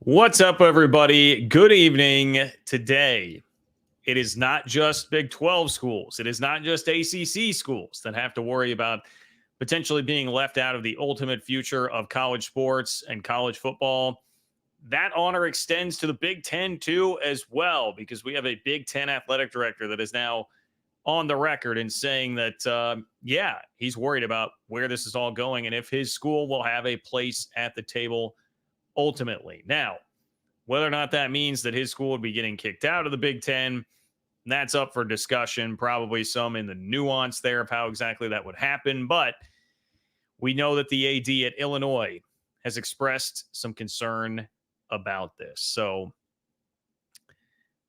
What's up, everybody? Good evening. Today, it is not just Big 12 schools. It is not just ACC schools that have to worry about potentially being left out of the ultimate future of college sports and college football. That honor extends to the Big Ten, too, as well, because we have a Big Ten athletic director that is now on the record in saying that, he's worried about where this is all going and if his school will have a place at the table ultimately. Now, whether or not that means that his school would be getting kicked out of the Big Ten, that's up for discussion. Probably some in the nuance there of how exactly that would happen. But we know that the AD at Illinois has expressed some concern about this. So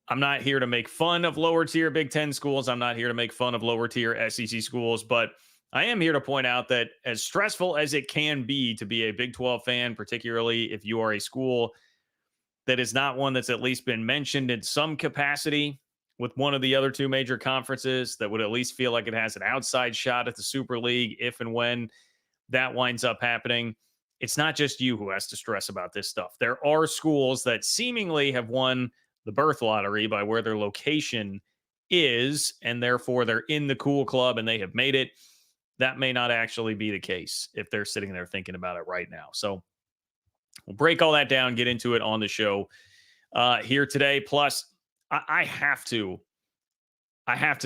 I'm not here to make fun of lower tier Big Ten schools. I'm not here to make fun of lower tier SEC schools. But I am here to point out that as stressful as it can be to be a Big 12 fan, particularly if you are a school that is not one that's at least been mentioned in some capacity with one of the other two major conferences, that would at least feel like it has an outside shot at the Super League if and when that winds up happening. It's not just you who has to stress about this stuff. There are schools that seemingly have won the berth lottery by where their location is, and therefore they're in the cool club and they have made it. That may not actually be the case if they're sitting there thinking about it right now. So we'll break all that down, get into it on the show here today. Plus, I have to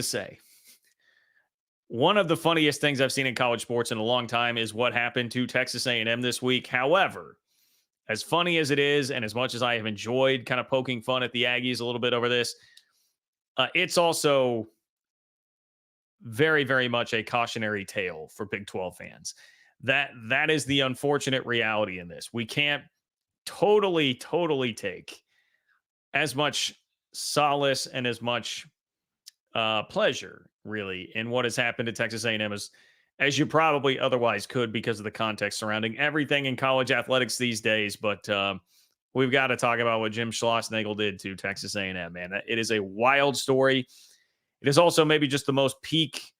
say, one of the funniest things I've seen in college sports in a long time is what happened to Texas A&M this week. However, as funny as it is, and as much as I have enjoyed kind of poking fun at the Aggies a little bit over this, it's also very, very much a cautionary tale for Big 12 fans. That is the unfortunate reality in this. We can't totally take as much solace and as much pleasure, really, in what has happened to Texas A&M as you probably otherwise could because of the context surrounding everything in college athletics these days. But we've got to talk about what Jim Schlossnagle did to Texas A&M, man. It is a wild story. It is also maybe just the most peak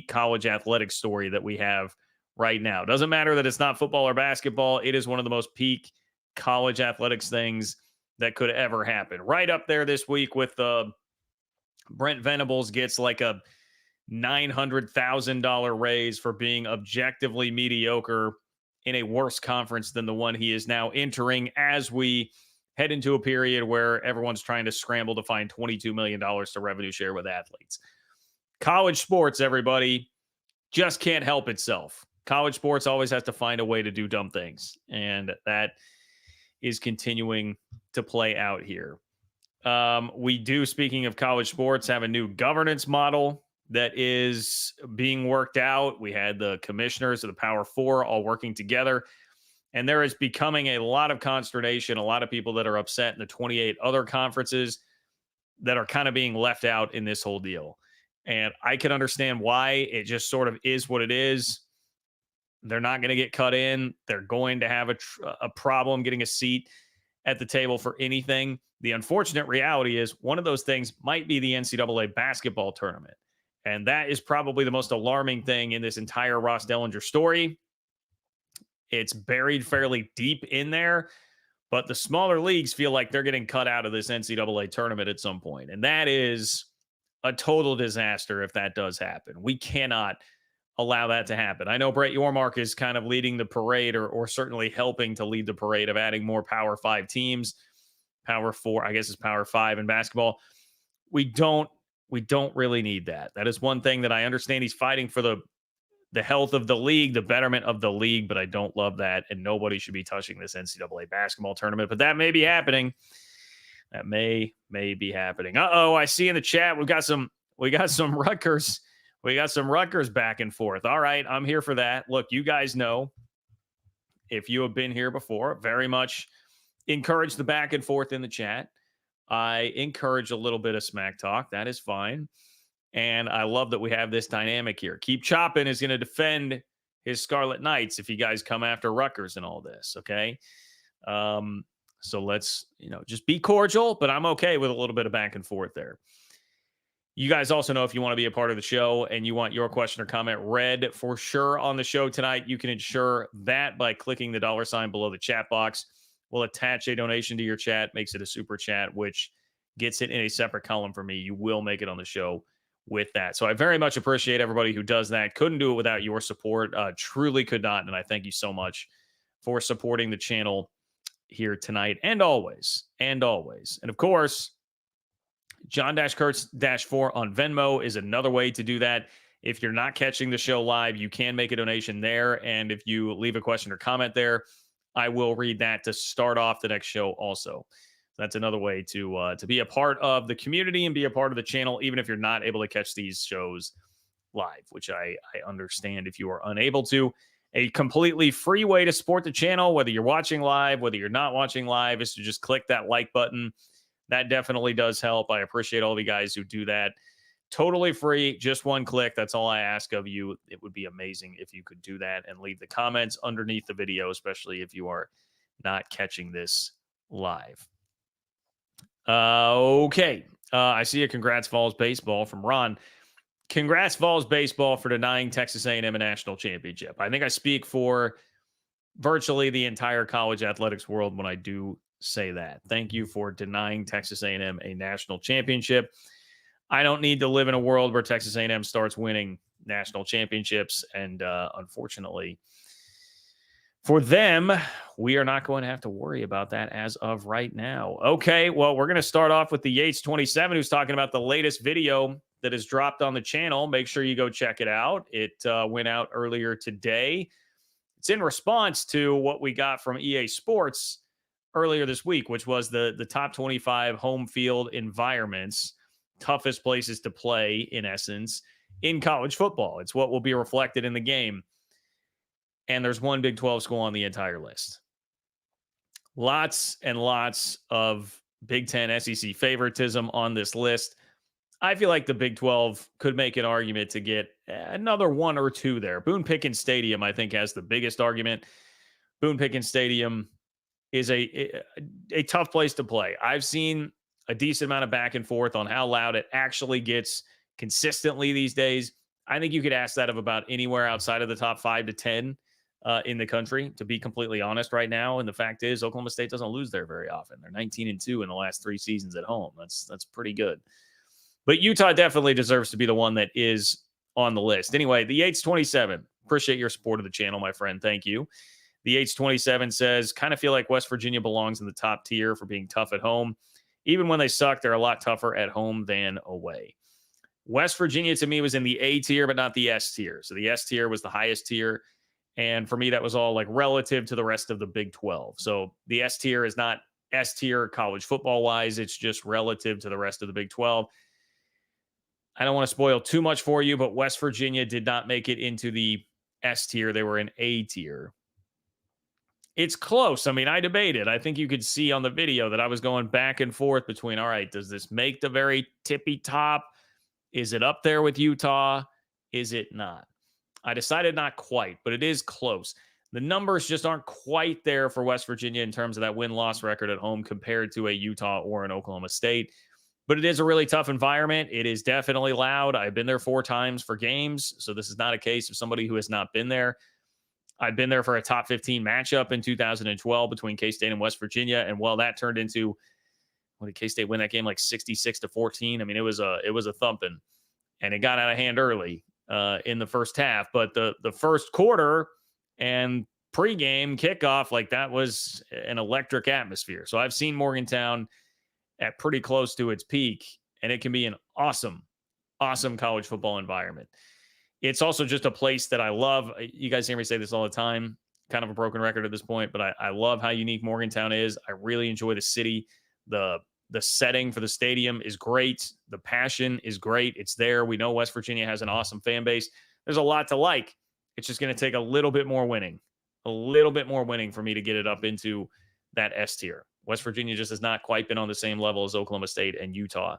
college athletics story that we have right now. Doesn't matter that it's not football or basketball. It is one of the most peak college athletics things that could ever happen. Right up there this week with Brent Venables gets like a $900,000 raise for being objectively mediocre in a worse conference than the one he is now entering as we head into a period where everyone's trying to scramble to find $22 million to revenue share with athletes. College sports, everybody, just can't help itself. College sports always has to find a way to do dumb things, and that is continuing to play out here. We do, speaking of college sports, have a new governance model that is being worked out. We had the commissioners of the Power Four all working together, and there is becoming a lot of consternation, a lot of people that are upset in the 28 other conferences that are kind of being left out in this whole deal. And I can understand why. It just sort of is what it is. They're not going to get cut in. They're going to have a problem getting a seat at the table for anything. The unfortunate reality is one of those things might be the NCAA basketball tournament. And that is probably the most alarming thing in this entire Ross Dellinger story. It's buried fairly deep in there, but the smaller leagues feel like they're getting cut out of this NCAA tournament at some point. And that is a total disaster if that does happen. We cannot allow that to happen. I know Brett Yormark is kind of leading the parade or certainly helping to lead the parade of adding more Power 5 teams. Power 4, I guess, is Power 5 in basketball. We don't really need that. That is one thing that I understand he's fighting for the health of the league, the betterment of the league, but I don't love that, and nobody should be touching this NCAA basketball tournament, but that may be happening. That may be happening. I see in the chat we got some Rutgers. We got some Rutgers back and forth. All right, I'm here for that. Look, you guys know, if you have been here before, very much encourage the back and forth in the chat. I encourage a little bit of smack talk. That is fine. And I love that we have this dynamic here. Keep Choppin is going to defend his Scarlet Knights if you guys come after Rutgers and all this, okay? So let's, just be cordial, but I'm okay with a little bit of back and forth there. You guys also know if you want to be a part of the show and you want your question or comment read for sure on the show tonight, you can ensure that by clicking the $ below the chat box. will attach a donation to your chat, makes it a super chat, which gets it in a separate column for me. You will make it on the show with that. So I very much appreciate everybody who does that. Couldn't do it without your support. Truly could not. And I thank you so much for supporting the channel here tonight and always. And always. And of course, John-Kurtz-4 on Venmo is another way to do that. If you're not catching the show live, you can make a donation there. And if you leave a question or comment there, I will read that to start off the next show also. That's another way to be a part of the community and be a part of the channel, even if you're not able to catch these shows live, which I understand if you are unable to. A completely free way to support the channel, whether you're watching live, whether you're not watching live, is to just click that like button. That definitely does help. I appreciate all the guys who do that. Totally free, just one click. That's all I ask of you. It would be amazing if you could do that and leave the comments underneath the video, especially if you are not catching this live. Okay. I see a congrats Vols baseball from Ron. Congrats Vols baseball for denying Texas A&M a national championship. I think I speak for virtually the entire college athletics world when I do say that. Thank you for denying Texas A&M a national championship. I don't need to live in a world where Texas A&M starts winning national championships. And unfortunately for them, we are not going to have to worry about that as of right now. Okay, well, we're going to start off with the Yates 27, who's talking about the latest video that is dropped on the channel. Make sure you go check it out. It went out earlier today. It's in response to what we got from EA Sports earlier this week, which was the top 25 home field environments, toughest places to play, in essence, in college football. It's what will be reflected in the game. And there's one Big 12 school on the entire list. Lots and lots of Big 10 SEC favoritism on this list. I feel like the Big 12 could make an argument to get another one or two there. Boone Pickens Stadium, I think, has the biggest argument. Boone Pickens Stadium is a tough place to play. I've seen a decent amount of back and forth on how loud it actually gets consistently these days. I think you could ask that of about anywhere outside of the top 5 to 10 in the country, to be completely honest right now. And the fact is, Oklahoma State doesn't lose there very often. They're 19-2 in the last 3 seasons at home. That's pretty good. But Utah definitely deserves to be the one that is on the list. Anyway, the Yates 27. Appreciate your support of the channel, my friend. Thank you. The Yates 27 says, kind of feel like West Virginia belongs in the top tier for being tough at home. Even when they suck, they're a lot tougher at home than away. West Virginia, to me, was in the A tier, but not the S tier. So the S tier was the highest tier. And for me, that was all like relative to the rest of the Big 12. So the S tier is not S tier college football wise. It's just relative to the rest of the Big 12. I don't want to spoil too much for you, but West Virginia did not make it into the S tier. They were in A tier. It's close. I mean, I debated. I think you could see on the video that I was going back and forth between, all right, does this make the very tippy top? Is it up there with Utah? Is it not? I decided not quite, but it is close. The numbers just aren't quite there for West Virginia in terms of that win-loss record at home compared to a Utah or an Oklahoma State. But it is a really tough environment. It is definitely loud. I've been there 4 times for games, so this is not a case of somebody who has not been there. I've been there for a top 15 matchup in 2012 between K-State and West Virginia, and well, that turned into, when did K-State win that game, like 66-14? I mean, it was a thumping, and it got out of hand early in the first half. But the first quarter and pregame kickoff, like that was an electric atmosphere. So I've seen Morgantown at pretty close to its peak, and it can be an awesome, awesome college football environment. It's also just a place that I love. You guys hear me say this all the time, kind of a broken record at this point, but I love how unique Morgantown is. I really enjoy the city. The setting for the stadium is great. The passion is great. It's there. We know West Virginia has an awesome fan base. There's a lot to like. It's just going to take a little bit more winning for me to get it up into that S tier. West Virginia just has not quite been on the same level as Oklahoma State and Utah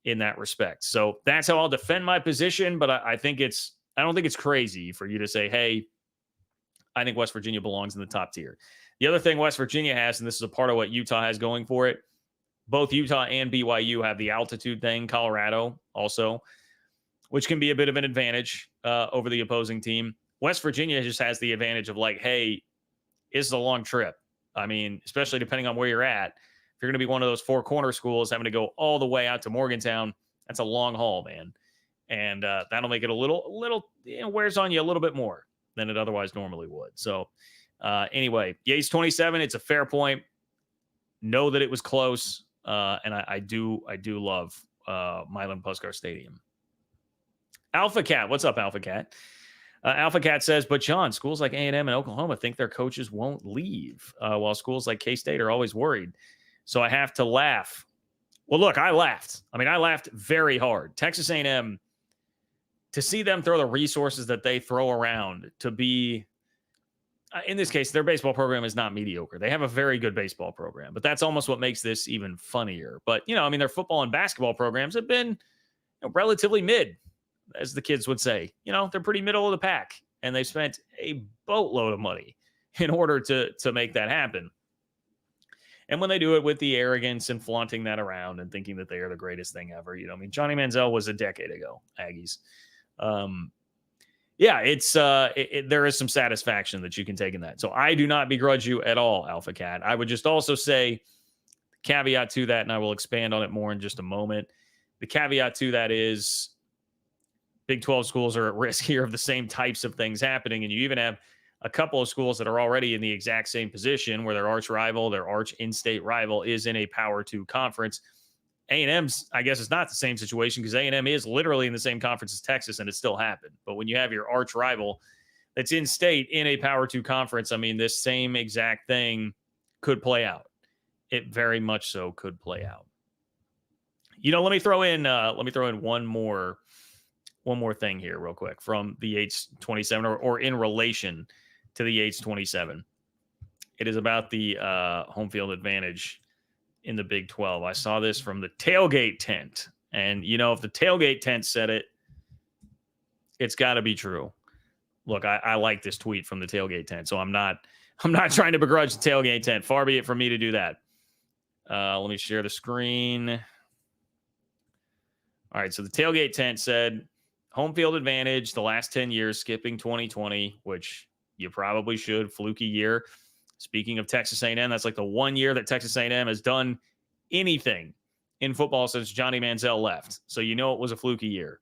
in that respect. So that's how I'll defend my position. But I don't think it's crazy for you to say, hey, I think West Virginia belongs in the top tier. The other thing West Virginia has, and this is a part of what Utah has going for it, both Utah and BYU have the altitude thing, Colorado also, which can be a bit of an advantage over the opposing team. West Virginia just has the advantage of like, hey, this is a long trip. I mean, especially depending on where you're at. If you're going to be one of those four corner schools having to go all the way out to Morgantown, that's a long haul, man. And that'll make it a little wears on you a little bit more than it otherwise normally would. So anyway, Yates 27, it's a fair point. Know that it was close. And I do love Milan Puskar Stadium. Alpha Cat, what's up, Alpha Cat? Alpha Cat says, but John, schools like A&M and Oklahoma think their coaches won't leave, while schools like K-State are always worried. So I have to laugh. Well, look, I laughed. I mean, I laughed very hard. Texas A&M, to see them throw the resources that they throw around to be, in this case, their baseball program is not mediocre. They have a very good baseball program, but that's almost what makes this even funnier. But, I mean, their football and basketball programs have been relatively mid, as the kids would say. They're pretty middle of the pack, and they've spent a boatload of money in order to make that happen. And when they do it with the arrogance and flaunting that around and thinking that they are the greatest thing ever, I mean, Johnny Manziel was a decade ago, Aggies. There is some satisfaction that you can take in that. So I do not begrudge you at all, Alpha Cat. I would just also say, caveat to that, and I will expand on it more in just a moment. The caveat to that is Big 12 schools are at risk here of the same types of things happening. And you even have a couple of schools that are already in the exact same position where their arch rival, their arch in-state rival is in a Power 2 conference. A&M's, I guess, is not the same situation because A&M is literally in the same conference as Texas, and it still happened. But when you have your arch rival that's in state in a Power 2 conference, I mean, this same exact thing could play out. It very much so could play out. Let me throw in one more thing here real quick from the Yates 27 or in relation to the Yates 27. It is about the home field advantage in the Big 12. I saw this from the tailgate tent. And, if the tailgate tent said it, it's got to be true. Look, I like this tweet from the tailgate tent, so I'm not trying to begrudge the tailgate tent. Far be it from me to do that. Let me share the screen. All right, so the tailgate tent said, home field advantage the last 10 years, skipping 2020, which you probably should. Fluky year. Speaking of Texas A&M, that's like the one year that Texas A&M has done anything in football since Johnny Manziel left. So it was a fluky year.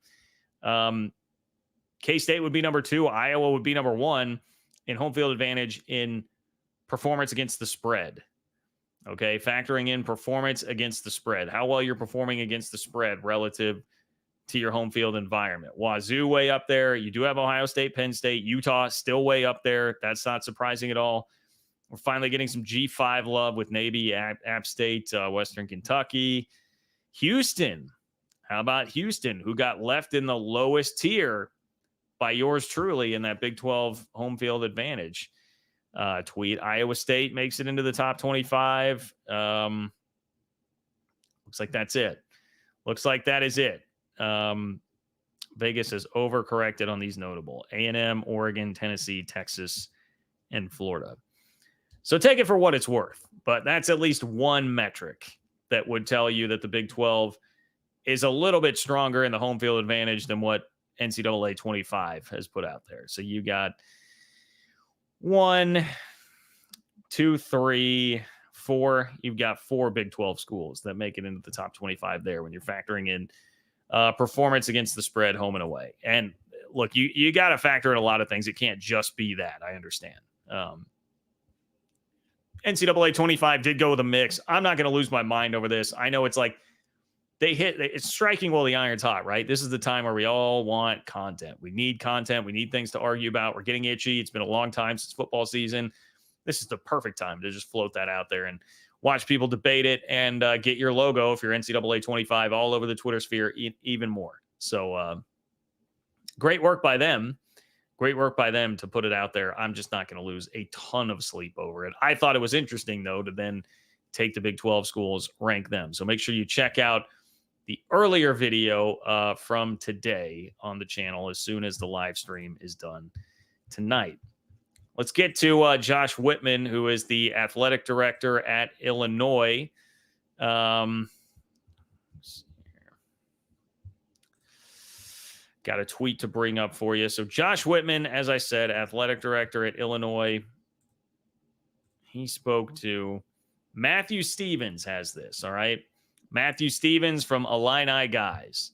K-State would be number 2. Iowa would be number 1 in home field advantage in performance against the spread. Okay, factoring in performance against the spread. How well you're performing against the spread relative to your home field environment. Wazoo way up there. You do have Ohio State, Penn State, Utah still way up there. That's not surprising at all. We're finally getting some G5 love with Navy, App State, Western Kentucky. Houston. How about Houston, who got left in the lowest tier by yours truly in that Big 12 home field advantage tweet? Iowa State makes it into the top 25. Looks like that's it. Looks like that is it. Vegas has overcorrected on these notable. A&M, Oregon, Tennessee, Texas, and Florida. So take it for what it's worth, but that's at least one metric that would tell you that the Big 12 is a little bit stronger in the home field advantage than what NCAA 25 has put out there. So you got 1, 2, 3, 4. You've got 4 Big 12 schools that make it into the top 25 there when you're factoring in performance against the spread home and away. And look, you got to factor in a lot of things. It can't just be that. I understand. NCAA 25 did go with a mix. I'm not going to lose my mind over this. I know it's like it's striking while the iron's hot, right? This is the time where we all want content. We need content. We need things to argue about. We're getting itchy. It's been a long time since football season. This is the perfect time to just float that out there and watch people debate it and get your logo, if you're NCAA 25, all over the Twitter sphere even more. So great work by them. Great work by them to put it out there. I'm just not going to lose a ton of sleep over it. I thought it was interesting, though, to then take the Big 12 schools, rank them. So make sure you check out the earlier video from today on the channel as soon as the live stream is done tonight. Let's get to Josh Whitman, who is the athletic director at Illinois. Got a tweet to bring up for you. So Josh Whitman, as I said, athletic director at Illinois. He spoke to Matthew Stevens, has this. All right. Matthew Stevens from Illini Guys.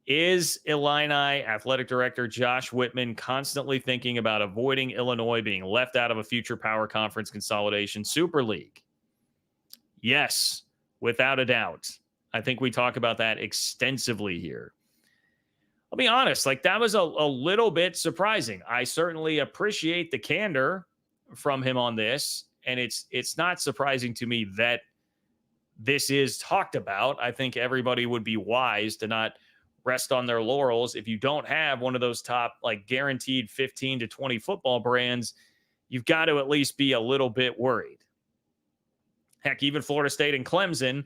Is Illini athletic director Josh Whitman constantly thinking about avoiding Illinois being left out of a future power conference consolidation Super League? Yes, without a doubt. I think we talk about that extensively here. I'll be honest, like that was a little bit surprising. I certainly appreciate the candor from him on this, and it's not surprising to me that this is talked about. I think everybody would be wise to not rest on their laurels. If you don't have one of those top, like guaranteed 15 to 20 football brands, you've got to at least be a little bit worried. Heck, even Florida State and Clemson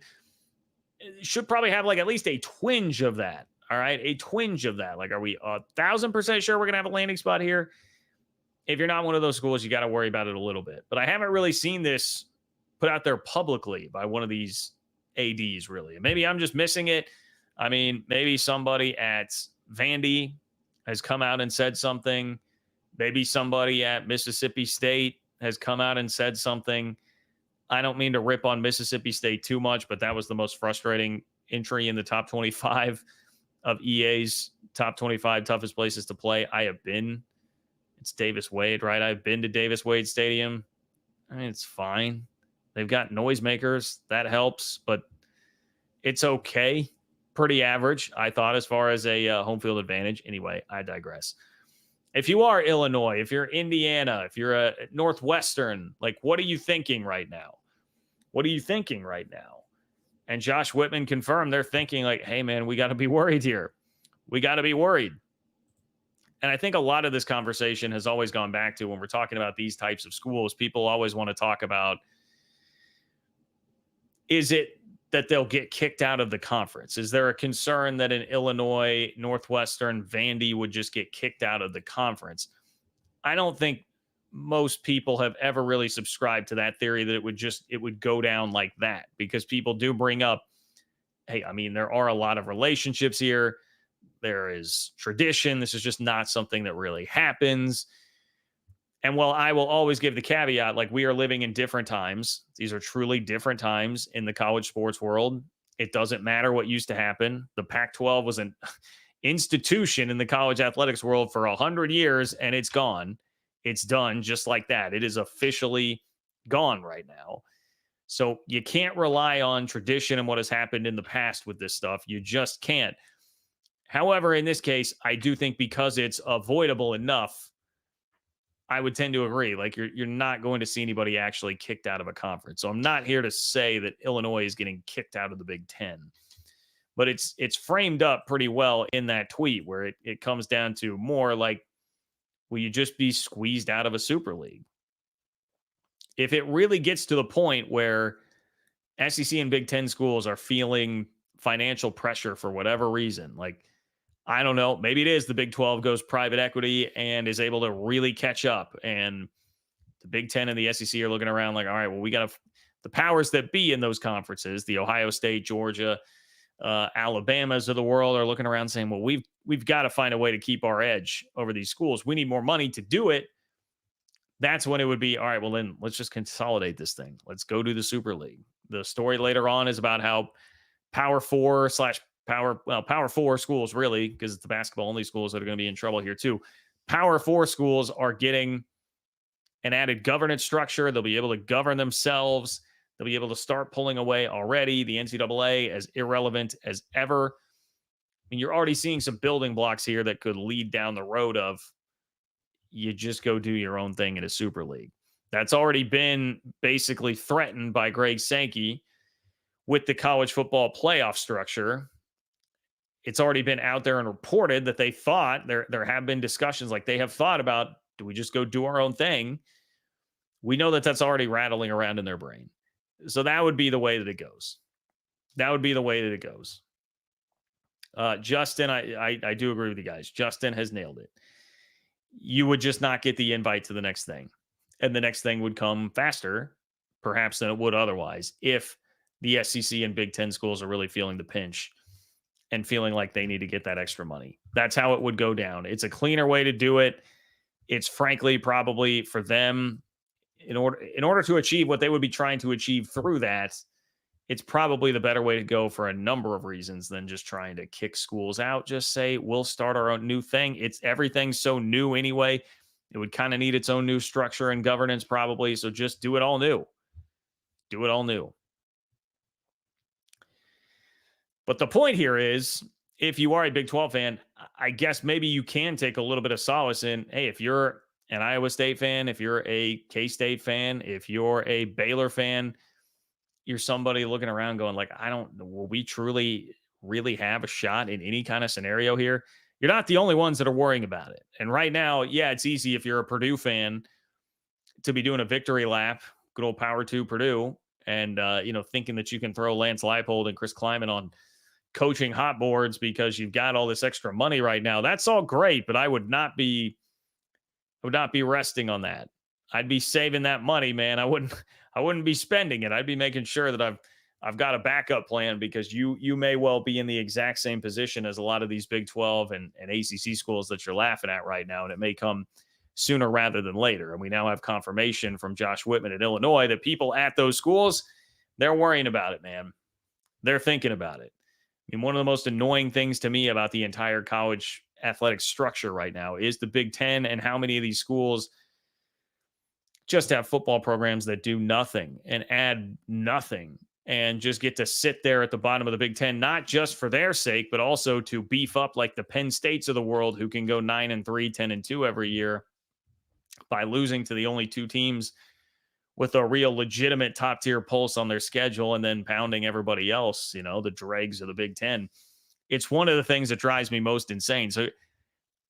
should probably have like at least a twinge of that. All right. A twinge of that. Like, are we 1,000% sure we're going to have a landing spot here? If you're not one of those schools, you got to worry about it a little bit. But I haven't really seen this put out there publicly by one of these ADs, really. Maybe I'm just missing it. I mean, maybe somebody at Vandy has come out and said something. Maybe somebody at Mississippi State has come out and said something. I don't mean to rip on Mississippi State too much, but that was the most frustrating entry in the top 25 of EA's top 25 toughest places to play. I have been. It's Davis Wade, right? I've been to Davis Wade Stadium. I mean, it's fine. They've got noisemakers. That helps, but it's okay. Pretty average, I thought, as far as a home field advantage. Anyway, I digress. If you are Illinois, if you're Indiana, if you're a Northwestern, like, what are you thinking right now? What are you thinking right now? And Josh Whitman confirmed they're thinking like, hey, man, we got to be worried here. We got to be worried. And I think a lot of this conversation has always gone back to when we're talking about these types of schools, people always want to talk about, is it that they'll get kicked out of the conference? Is there a concern that an Illinois, Northwestern, Vandy would just get kicked out of the conference? I don't think most people have ever really subscribed to that theory that it would go down like that, because people do bring up, hey, I mean, there are a lot of relationships here. There is tradition. This is just not something that really happens. And while I will always give the caveat, like, we are living in different times. These are truly different times in the college sports world. It doesn't matter what used to happen. The Pac-12 was an institution in the college athletics world for 100 years, and it's gone. It's done just like that. It is officially gone right now. So you can't rely on tradition and what has happened in the past with this stuff. You just can't. However, in this case, I do think because it's avoidable enough, I would tend to agree. Like, you're not going to see anybody actually kicked out of a conference. So I'm not here to say that Illinois is getting kicked out of the Big Ten, but it's framed up pretty well in that tweet where it comes down to more like, will you just be squeezed out of a Super League? If it really gets to the point where SEC and Big Ten schools are feeling financial pressure for whatever reason, like, I don't know, maybe it is the Big 12 goes private equity and is able to really catch up, and the Big 10 and the SEC are looking around like, all right, well, we got the powers that be in those conferences, the Ohio State, Georgia, Alabamas of the world, are looking around saying, well, we've got to find a way to keep our edge over these schools. We need more money to do it. That's when it would be, all right, well, then let's just consolidate this thing. Let's go to the Super League. The story later on is about how Power 4 schools, really, because it's the basketball only schools that are going to be in trouble here too. Power 4 schools are getting an added governance structure. They'll be able to govern themselves. They'll be able to start pulling away already. The NCAA, as irrelevant as ever. I mean, you're already seeing some building blocks here that could lead down the road of, you just go do your own thing in a Super League. That's already been basically threatened by Greg Sankey with the college football playoff structure. It's already been out there and reported that they thought, there have been discussions, like they have thought about, do we just go do our own thing? We know that that's already rattling around in their brain. So that would be the way that it goes. That would be the way that it goes. Justin, I do agree with you guys. Justin has nailed it. You would just not get the invite to the next thing. And the next thing would come faster, perhaps, than it would otherwise, if the SEC and Big Ten schools are really feeling the pinch and feeling like they need to get that extra money. That's how it would go down. It's a cleaner way to do it. It's frankly probably for them in order to achieve what they would be trying to achieve through that, it's probably the better way to go for a number of reasons than just trying to kick schools out. Just say, we'll start our own new thing. Everything's so new anyway. It would kind of need its own new structure and governance probably. So just do it all new. Do it all new. But the point here is, if you are a Big 12 fan, I guess maybe you can take a little bit of solace in, hey, if you're an Iowa State fan, if you're a K-State fan, if you're a Baylor fan, you're somebody looking around going like, will we truly really have a shot in any kind of scenario here? You're not the only ones that are worrying about it. And right now, yeah, it's easy if you're a Purdue fan to be doing a victory lap, good old power to Purdue, and, thinking that you can throw Lance Leipold and Chris Kleiman on coaching hot boards because you've got all this extra money right now. That's all great, but I would not be resting on that. I'd be saving that money, man. I wouldn't be spending it. I'd be making sure that I've got a backup plan, because you may well be in the exact same position as a lot of these Big 12 and ACC schools that you're laughing at right now, and it may come sooner rather than later. And we now have confirmation from Josh Whitman at Illinois that people at those schools, they're worrying about it, man. They're thinking about it. I mean, one of the most annoying things to me about the entire college athletic structure right now is the Big Ten, and how many of these schools just have football programs that do nothing and add nothing and just get to sit there at the bottom of the Big Ten, not just for their sake, but also to beef up like the Penn States of the world, who can go 9-3, 10-2 every year by losing to the only two teams with a real legitimate top tier pulse on their schedule, and then pounding everybody else, the dregs of the Big Ten. It's one of the things that drives me most insane. So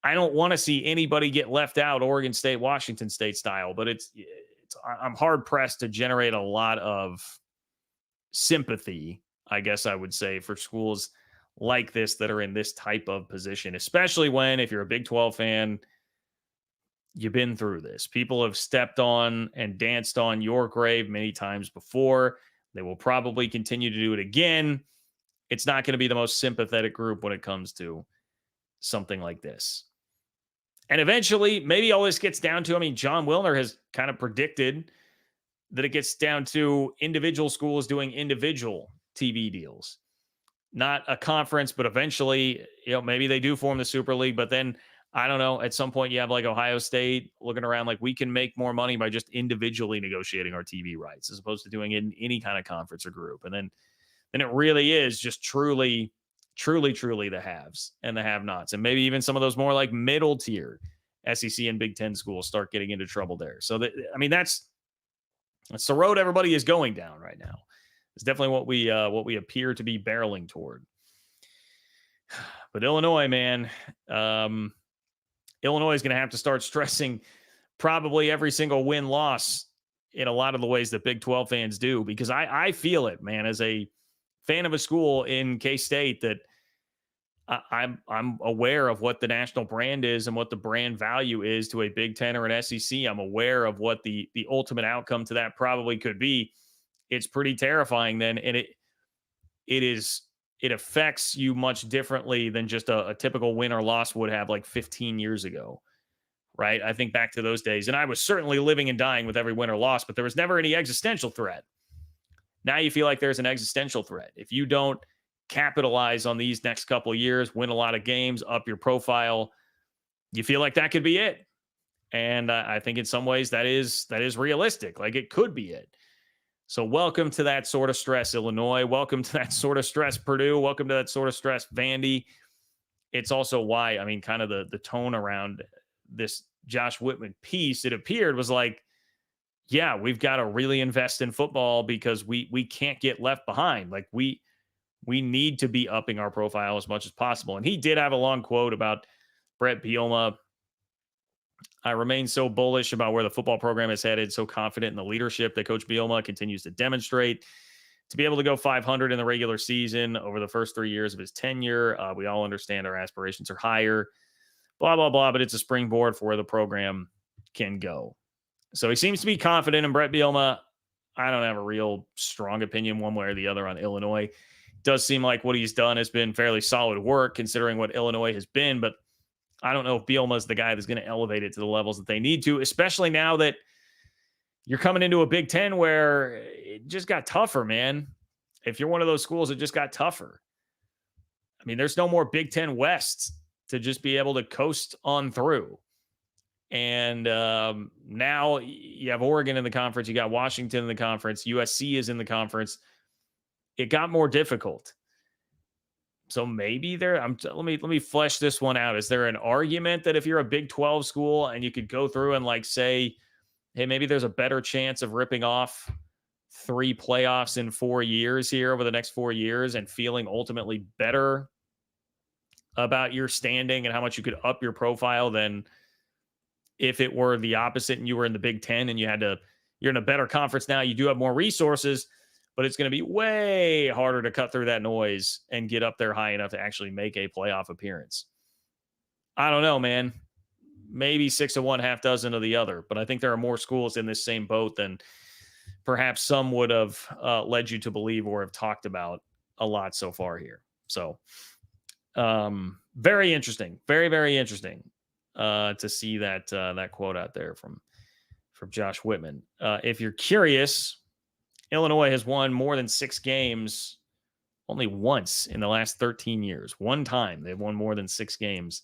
I don't want to see anybody get left out, Oregon State, Washington State style, but I'm hard pressed to generate a lot of sympathy, I guess I would say, for schools like this that are in this type of position, especially when, if you're a Big 12 fan, you've been through this. People have stepped on and danced on your grave many times before. They will probably continue to do it again. It's not going to be the most sympathetic group when it comes to something like this. And eventually, maybe all this gets down to, John Wilner has kind of predicted that it gets down to individual schools doing individual TV deals, not a conference, but eventually, maybe they do form the Super League, but then, I don't know, at some point you have like Ohio State looking around like, we can make more money by just individually negotiating our TV rights as opposed to doing it in any kind of conference or group. And then it really is just truly the haves and the have-nots. And maybe even some of those more like middle tier SEC and Big Ten schools start getting into trouble there. So that's the road everybody is going down right now. It's definitely what we appear to be barreling toward. But Illinois, man, Illinois is going to have to start stressing probably every single win-loss in a lot of the ways that Big 12 fans do, because I feel it, man, as a fan of a school in K-State, that I'm aware of what the national brand is and what the brand value is to a Big Ten or an SEC. I'm aware of what the ultimate outcome to that probably could be. It's pretty terrifying then, and it affects you much differently than just a typical win or loss would have like 15 years ago, right? I think back to those days, and I was certainly living and dying with every win or loss, but there was never any existential threat. Now you feel like there's an existential threat. If you don't capitalize on these next couple of years, win a lot of games, up your profile, you feel like that could be it. And I think in some ways that is realistic. Like, it could be it. So welcome to that sort of stress, Illinois. Welcome to that sort of stress, Purdue. Welcome to that sort of stress, Vandy. It's also why, kind of the tone around this Josh Whitman piece, it appeared, was like, yeah, we've got to really invest in football because we can't get left behind. Like, we need to be upping our profile as much as possible. And he did have a long quote about Brett Bielema. I remain so bullish about where the football program is headed, so confident in the leadership that Coach Bielema continues to demonstrate. To be able to go 500 in the regular season over the first 3 years of his tenure, we all understand our aspirations are higher, blah, blah, blah, but it's a springboard for where the program can go. So he seems to be confident in Brett Bielema. I don't have a real strong opinion one way or the other on Illinois. It does seem like what he's done has been fairly solid work considering what Illinois has been, but I don't know if Bielema is the guy that's going to elevate it to the levels that they need to, especially now that you're coming into a Big Ten where it just got tougher, man. If you're one of those schools, it just got tougher. I mean, there's no more Big Ten West to just be able to coast on through. And now you have Oregon in the conference. You got Washington in the conference. USC is in the conference. It got more difficult. So maybe let me flesh this one out. Is there an argument that if you're a Big 12 school and you could go through and like say, hey, maybe there's a better chance of ripping off 3 playoffs in 4 years here over the next 4 years and feeling ultimately better about your standing and how much you could up your profile than if it were the opposite and you were in the Big Ten and you're in a better conference now, you do have more resources, but it's going to be way harder to cut through that noise and get up there high enough to actually make a playoff appearance. I don't know, man. Maybe 6 of one, half dozen of the other, but I think there are more schools in this same boat than perhaps some would have led you to believe or have talked about a lot so far here. So very interesting, very, very interesting to see that quote out there from Josh Whitman. If you're curious, Illinois has won more than 6 games only once in the last 13 years. One time they've won more than 6 games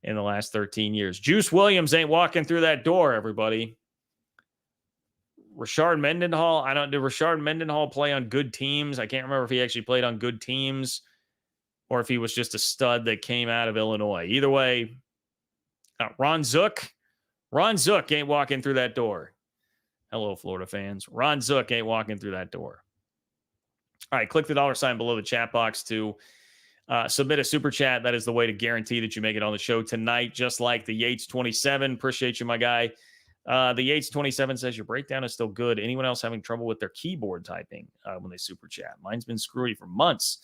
in the last 13 years. Juice Williams ain't walking through that door, everybody. Rashard Mendenhall. Did Rashard Mendenhall play on good teams? I can't remember if he actually played on good teams or if he was just a stud that came out of Illinois. Either way, Ron Zook ain't walking through that door. Hello, Florida fans. Ron Zook ain't walking through that door. All right, click the $ below the chat box to submit a super chat. That is the way to guarantee that you make it on the show tonight, just like the Yates 27. Appreciate you, my guy. The Yates 27 says your breakdown is still good. Anyone else having trouble with their keyboard typing when they super chat? Mine's been screwy for months.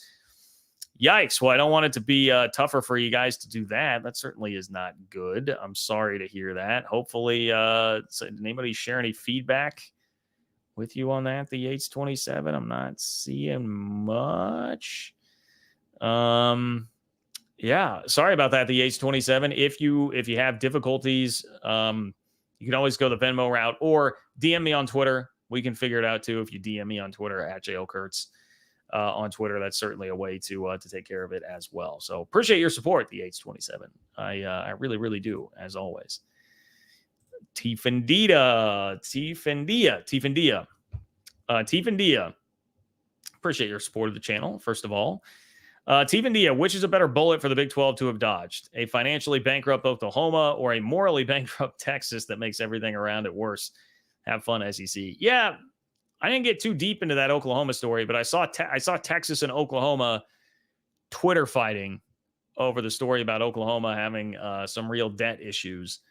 Yikes. Well, I don't want it to be tougher for you guys to do that. That certainly is not good. I'm sorry to hear that. Hopefully, did anybody share any feedback with you on that? The Yates 27. I'm not seeing much. Yeah, sorry about that. The Yates 27. If you have difficulties, you can always go the Venmo route or DM me on Twitter. We can figure it out too. If you DM me on Twitter at JLKurtz on Twitter, that's certainly a way to take care of it as well. So appreciate your support, the Yates 27. I really, really do, as always. Tifandia. Appreciate your support of the channel, first of all. Tifandia, which is a better bullet for the Big 12 to have dodged? A financially bankrupt Oklahoma or a morally bankrupt Texas that makes everything around it worse? Have fun, SEC. Yeah, I didn't get too deep into that Oklahoma story, but I saw Texas and Oklahoma Twitter fighting over the story about Oklahoma having some real debt issues.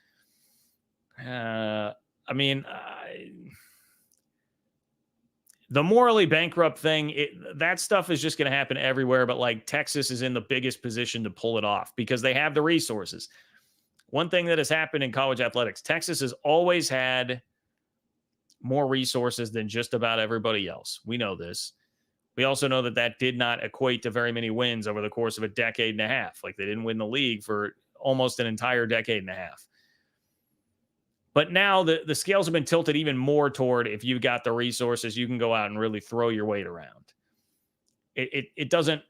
The morally bankrupt thing, that stuff is just going to happen everywhere, but like Texas is in the biggest position to pull it off because they have the resources. One thing that has happened in college athletics, Texas has always had more resources than just about everybody else. We know this. We also know that did not equate to very many wins over the course of a decade and a half. Like they didn't win the league for almost an entire decade and a half. But now the scales have been tilted even more toward if you've got the resources, you can go out and really throw your weight around. It doesn't.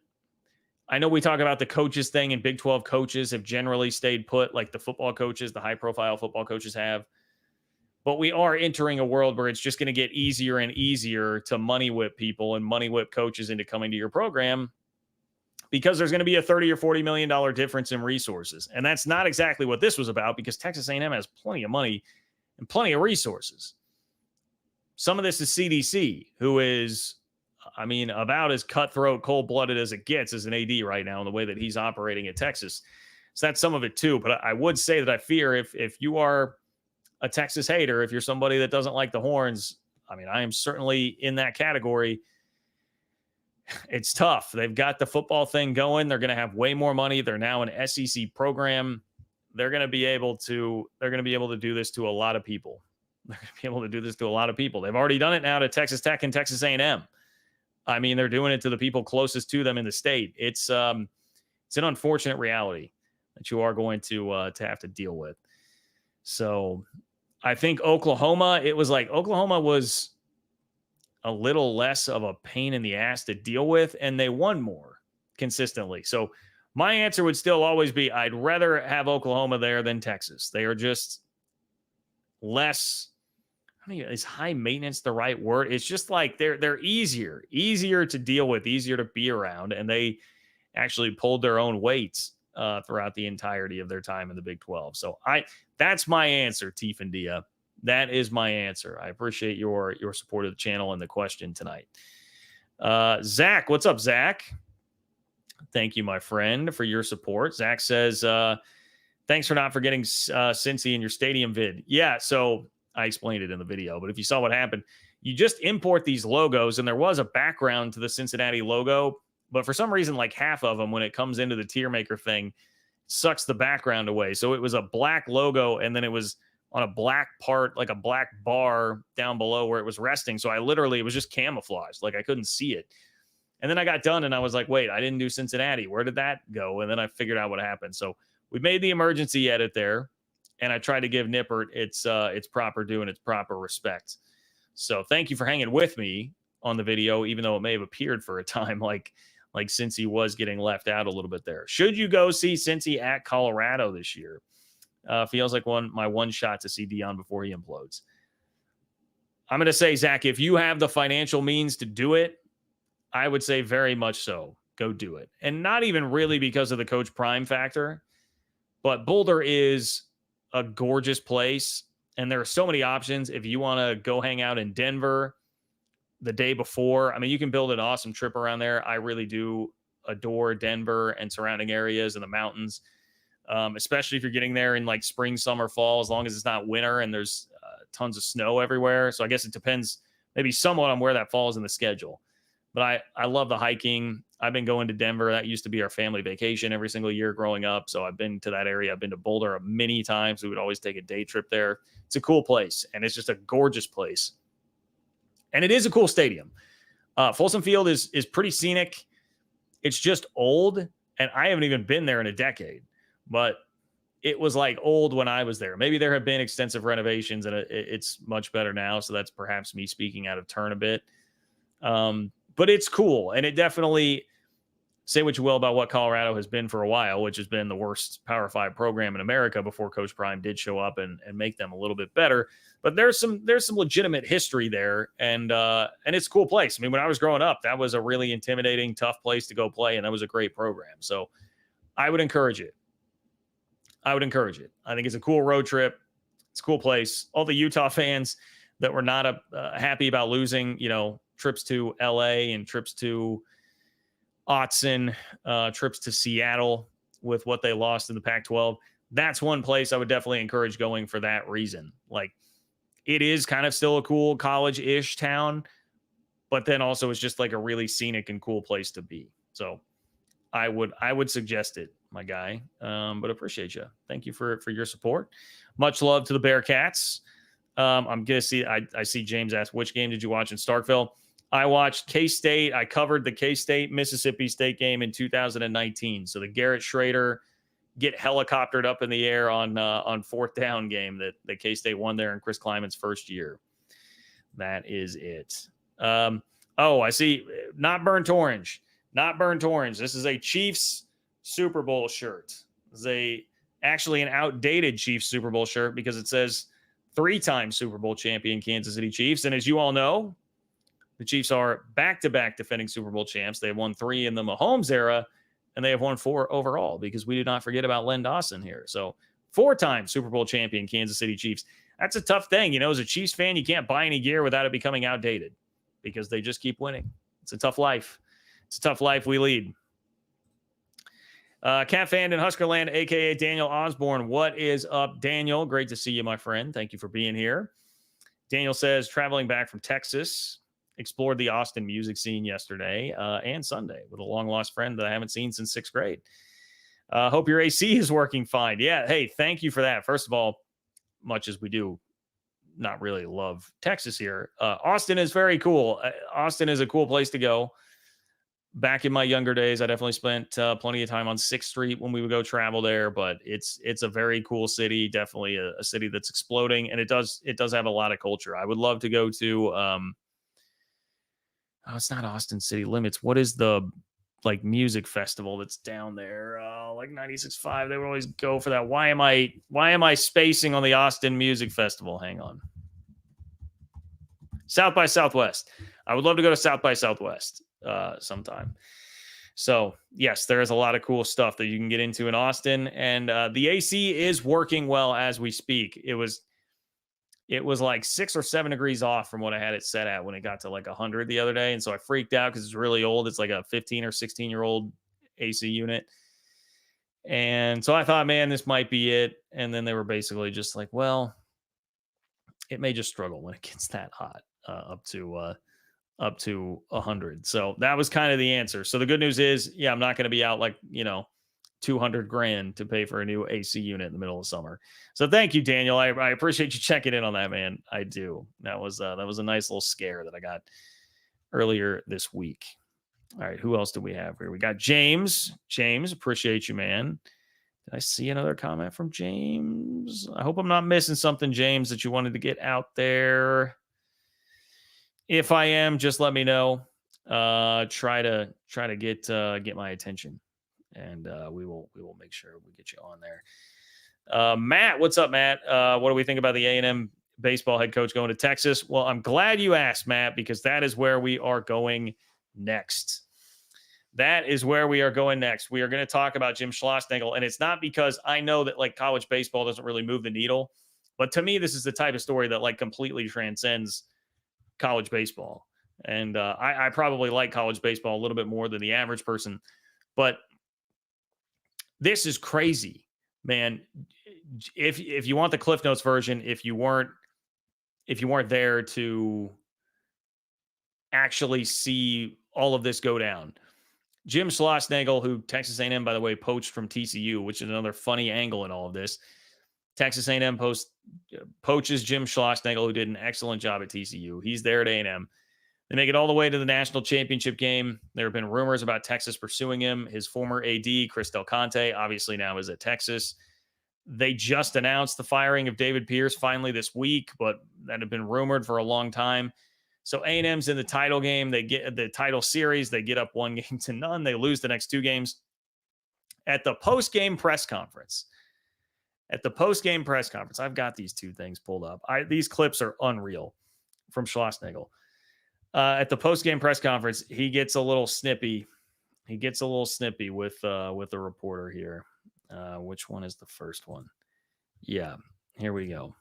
I know we talk about the coaches thing, and Big 12 coaches have generally stayed put, like the football coaches, the high-profile football coaches have. But we are entering a world where it's just going to get easier and easier to money whip people and money whip coaches into coming to your program because there's going to be a $30 or $40 million difference in resources. And that's not exactly what this was about because Texas A&M has plenty of money and plenty of resources. Some of this is CDC, who is, about as cutthroat, cold-blooded as it gets as an AD right now in the way that he's operating at Texas. So that's some of it too. But I would say that I fear if you are a Texas hater, if you're somebody that doesn't like the Horns, I am certainly in that category. It's tough. They've got the football thing going. They're going to have way more money. They're now an SEC program. They're going to be able to do this to a lot of people. They've already done it now to Texas Tech and Texas A&M. They're doing it to the people closest to them in the state. It's an unfortunate reality that you are going to have to deal with. So I think Oklahoma, it was like Oklahoma was a little less of a pain in the ass to deal with, and they won more consistently. So my answer would still always be I'd rather have Oklahoma there than Texas. They are just less, I mean, is high maintenance the right word? It's just like they're easier to deal with, easier to be around, and they actually pulled their own weights throughout the entirety of their time in the Big 12. So that's my answer, Tifandia. That is my answer. I appreciate your support of the channel and the question tonight. Zach, what's up, Zach? Thank you, my friend, for your support. Zach says, thanks for not forgetting Cincy in your stadium vid. Yeah, so I explained it in the video, but if you saw what happened, you just import these logos, and there was a background to the Cincinnati logo, but for some reason, like half of them, when it comes into the tier maker thing, sucks the background away. So it was a black logo, and then it was on a black part, like a black bar down below where it was resting. So it was just camouflaged. Like I couldn't see it. And then I got done and I was like, wait, I didn't do Cincinnati. Where did that go? And then I figured out what happened. So we made the emergency edit there, and I tried to give Nippert its proper due and its proper respect. So thank you for hanging with me on the video, even though it may have appeared for a time like Cincy was getting left out a little bit there. Should you go see Cincy at Colorado this year? Feels like my one shot to see Dion before he implodes. I'm going to say, Zach, if you have the financial means to do it, I would say very much so. Go do it. And not even really because of the Coach Prime factor, but Boulder is a gorgeous place, and there are so many options. If you want to go hang out in Denver the day before, I mean, you can build an awesome trip around there. I really do adore Denver and surrounding areas and the mountains. Especially if you're getting there in like spring, summer, fall, as long as it's not winter and there's tons of snow everywhere. So I guess it depends maybe somewhat on where that falls in the schedule. But I love the hiking. I've been going to Denver. That used to be our family vacation every single year growing up. So I've been to that area. I've been to Boulder many times. We would always take a day trip there. It's a cool place, and it's just a gorgeous place. And it is a cool stadium. Folsom Field is pretty scenic. It's just old, and I haven't even been there in a decade. But it was like old when I was there. Maybe there have been extensive renovations and it's much better now. So that's perhaps me speaking out of turn a bit. But it's cool. And it definitely, say what you will about what Colorado has been for a while, which has been the worst Power 5 program in America before Coach Prime did show up and make them a little bit better. But there's some legitimate history there. And it's a cool place. I mean, when I was growing up, that was a really intimidating, tough place to go play. And that was a great program. So I would encourage it. I think it's a cool road trip. It's a cool place. All the Utah fans that were not happy about losing, trips to LA and trips to Autzen, trips to Seattle with what they lost in the Pac-12. That's one place I would definitely encourage going for that reason. Like, it is kind of still a cool college-ish town, but then also it's just like a really scenic and cool place to be. So I would suggest it, my guy. But appreciate you. Thank you for your support. Much love to the Bearcats. I'm gonna see. I see James asked, which game did you watch in Starkville? I watched K-State. I covered the K-State Mississippi State game in 2019. So the Garrett Schrader get helicoptered up in the air on fourth down game that K-State won there in Chris Kleiman's first year. That is it. I see. Not burnt orange. This is a Chiefs Super Bowl shirt. This is actually an outdated Chiefs Super Bowl shirt because it says 3-time Super Bowl champion Kansas City Chiefs. And as you all know, the Chiefs are back-to-back defending Super Bowl champs. They have won 3 in the Mahomes era, and they have won 4 overall because we do not forget about Len Dawson here. So 4-time Super Bowl champion Kansas City Chiefs. That's a tough thing. As a Chiefs fan, you can't buy any gear without it becoming outdated because they just keep winning. It's a tough life. It's a tough life we lead. Cat Fan in Huskerland, a.k.a. Daniel Osborne. What is up, Daniel? Great to see you, my friend. Thank you for being here. Daniel says, traveling back from Texas, explored the Austin music scene yesterday and Sunday with a long-lost friend that I haven't seen since 6th grade. Hope your AC is working fine. Yeah, hey, thank you for that. First of all, much as we do not really love Texas here, Austin is very cool. Austin is a cool place to go. back in my younger days, I definitely spent plenty of time on 6th Street when we would go travel there, but it's a very cool city, definitely a city that's exploding, and it does have a lot of culture. I would love to go to it's not Austin City Limits. What is the like music festival that's down there? Like 96.5. They would always go for that. Why am I spacing on the Austin Music Festival? Hang on. South by Southwest. I would love to go to South by Southwest sometime. So yes, there is a lot of cool stuff that you can get into in Austin, and the AC is working well as we speak. It was like 6 or 7 degrees off from what I had it set at when it got to like 100 the other day, and so I freaked out because it's really old. It's like a 15 or 16-year-old AC unit, and so I thought, man, this might be it. And then they were basically just like, well, it may just struggle when it gets that hot up to 100. So that was kind of the answer. So the good news is, yeah, I'm not going to be out like, $200,000 to pay for a new AC unit in the middle of summer. So thank you, Daniel. I appreciate you checking in on that, man. I do. That was a nice little scare that I got earlier this week. All right. Who else do we have here? We got James. James, appreciate you, man. Did I see another comment from James? I hope I'm not missing something, James, that you wanted to get out there. If I am, just let me know. Try to get my attention, and we will make sure we get you on there. Matt, what's up, Matt? What do we think about the A&M baseball head coach going to Texas? Well, I'm glad you asked, Matt, because that is where we are going next. That is where we are going next. We are going to talk about Jim Schlossnagle, and it's not because I know that like college baseball doesn't really move the needle, but to me, this is the type of story that like completely transcends college baseball. And I probably like college baseball a little bit more than the average person, but this is crazy, man. If you want the Cliff Notes version, if you weren't there to actually see all of this go down, Jim Schlossnagle, who Texas A&M, by the way, poached from TCU, which is another funny angle in all of this. Texas A&M poaches Jim Schlossnagle, who did an excellent job at TCU. He's there at A&M. They make it all the way to the national championship game. There have been rumors about Texas pursuing him. His former AD, Chris Del Conte, obviously now is at Texas. They just announced the firing of David Pierce finally this week, but that had been rumored for a long time. So A&M's in the title game. They get the title series. They get up 1-0. They lose the next 2 games. At the post-game press conference, I've got these 2 things pulled up. These clips are unreal from Schlossnagle. At the post-game press conference, he gets a little snippy. With the reporter here. Which one is the first one? Yeah, here we go.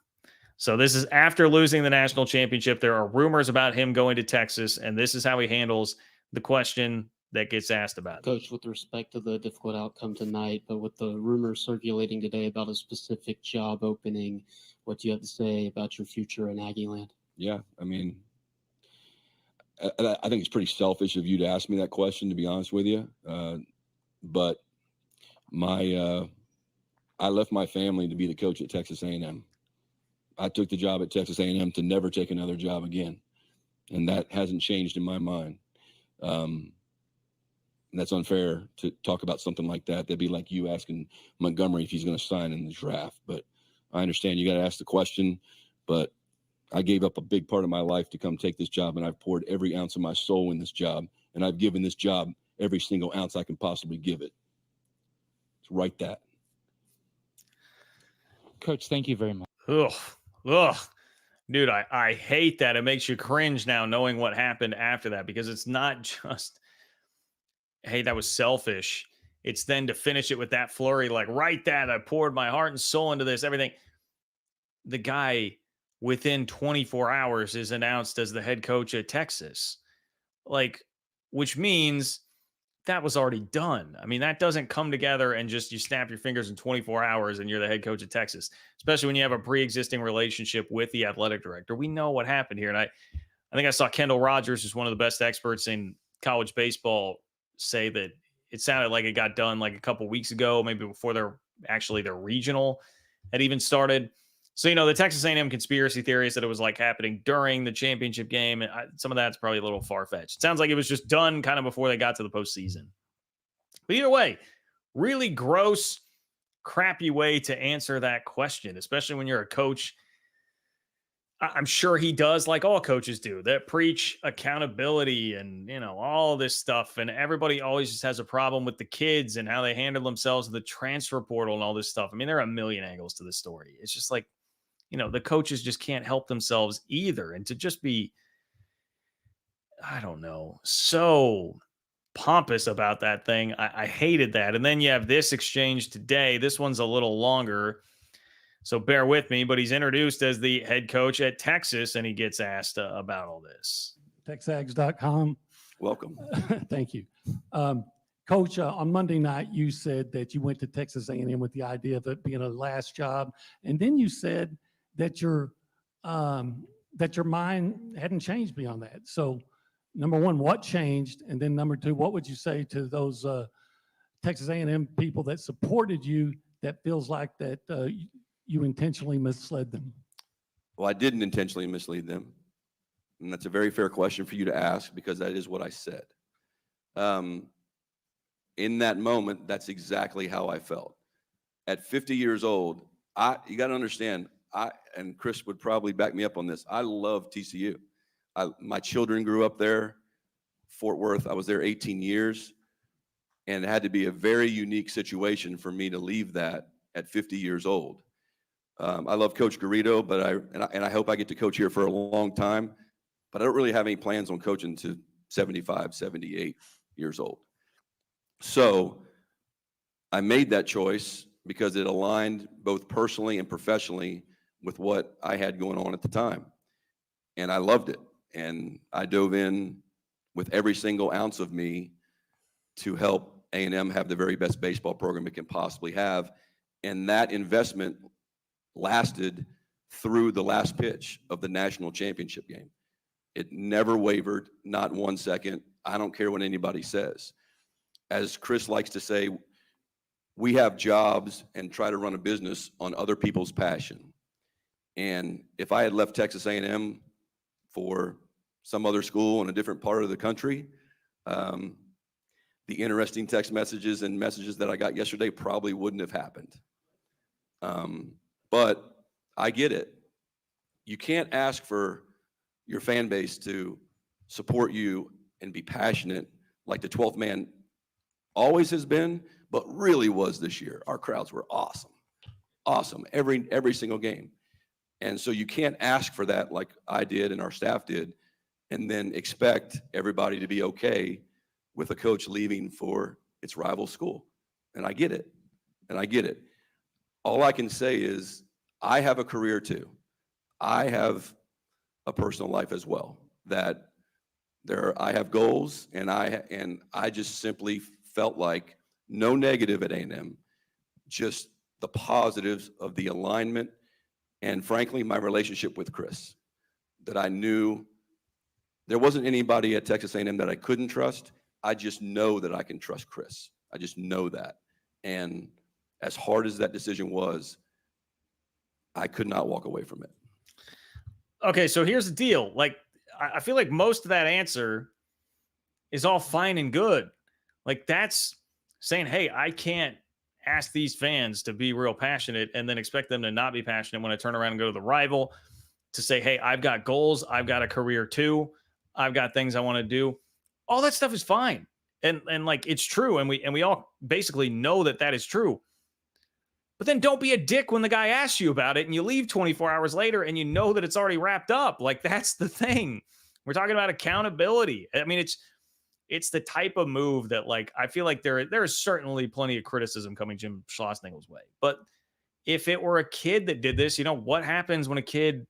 So this is after losing the national championship. There are rumors about him going to Texas, and this is how he handles the question that gets asked about it. Coach, with respect to the difficult outcome tonight, but with the rumors circulating today about a specific job opening, what do you have to say about your future in Aggieland? Yeah, I mean, I think it's pretty selfish of you to ask me that question, to be honest with you. But I left my family to be the coach at Texas A&M. I took the job at Texas A&M to never take another job again. And that hasn't changed in my mind. And that's unfair to talk about something like that. That'd be like you asking Montgomery if he's going to sign in the draft. But I understand you got to ask the question. But I gave up a big part of my life to come take this job, and I've poured every ounce of my soul in this job. And I've given this job every single ounce I can possibly give it. So write that. Coach, thank you very much. Ugh. Dude, I hate that. It makes you cringe now knowing what happened after that, because it's not just, hey, that was selfish. It's then to finish it with that flurry, like, write that. I poured my heart and soul into this, everything. The guy within 24 hours is announced as the head coach at Texas. Like, which means that was already done. I mean, that doesn't come together and just you snap your fingers in 24 hours and you're the head coach of Texas, especially when you have a pre-existing relationship with the athletic director. We know what happened here. And I think I saw Kendall Rogers, who's one of the best experts in college baseball, say that it sounded like it got done like a couple weeks ago, maybe before their regional had even started. So, the Texas A&M conspiracy theory said it was like happening during the championship game. And some of that's probably a little far-fetched. It sounds like it was just done kind of before they got to the postseason. But either way, really gross, crappy way to answer that question, especially when you're a coach. I'm sure he does, like all coaches do, that preach accountability and, all this stuff. And everybody always just has a problem with the kids and how they handle themselves in the transfer portal and all this stuff. I mean, there are a million angles to this story. It's just like, the coaches just can't help themselves either. And to just be, I don't know, so pompous about that thing. I hated that. And then you have this exchange today. This one's a little longer, so bear with me, but he's introduced as the head coach at Texas, and he gets asked about all this. Texags.com. Welcome. Thank you. Coach, on Monday night, you said that you went to Texas A&M with the idea of it being a last job. And then you said that your mind hadn't changed beyond that. So number one, what changed? And then number two, what would you say to those Texas A&M people that supported you that feels like that you intentionally misled them? Well, I didn't intentionally mislead them. And that's a very fair question for you to ask, because that is what I said. In that moment, that's exactly how I felt. At 50 years old, you got to understand, and Chris would probably back me up on this, I love TCU. My children grew up there, Fort Worth. I was there 18 years, and it had to be a very unique situation for me to leave that at 50 years old. I love Coach Garrido, but I hope I get to coach here for a long time, but I don't really have any plans on coaching to 75, 78 years old. So I made that choice because it aligned both personally and professionally with what I had going on at the time. And I loved it. And I dove in with every single ounce of me to help A&M have the very best baseball program it can possibly have. And that investment lasted through the last pitch of the national championship game. It never wavered, not 1 second. I don't care what anybody says. As Chris likes to say, we have jobs and try to run a business on other people's passion. And if I had left Texas A&M for some other school in a different part of the country, the interesting text messages and messages that I got yesterday probably wouldn't have happened. But I get it. You can't ask for your fan base to support you and be passionate like the 12th man always has been, but really was this year. Our crowds were awesome. Awesome. Every single game. And so you can't ask for that like I did and our staff did, and then expect everybody to be okay with a coach leaving for its rival school. And I get it. All I can say is I have a career too. I have a personal life as well, that I have goals, and I just simply felt like no negative at A&M, just the positives of the alignment, and frankly, my relationship with Chris, that I knew there wasn't anybody at Texas A&M that I couldn't trust. I just know that I can trust Chris. I just know that. And as hard as that decision was, I could not walk away from it. Okay, so here's the deal. Like, I feel like most of that answer is all fine and good. Like, that's saying, hey, I can't ask these fans to be real passionate and then expect them to not be passionate when I turn around and go to the rival to say, hey, I've got goals. I've got a career too. I've got things I want to do. All that stuff is fine. And like, it's true. And we all basically know that that is true. But then don't be a dick when the guy asks you about it and you leave 24 hours later and you know that it's already wrapped up. Like, that's the thing. We're talking about accountability. I mean, it's the type of move that, like, I feel like there is certainly plenty of criticism coming Jim Schlossnagle's way. But if it were a kid that did this, what happens when a kid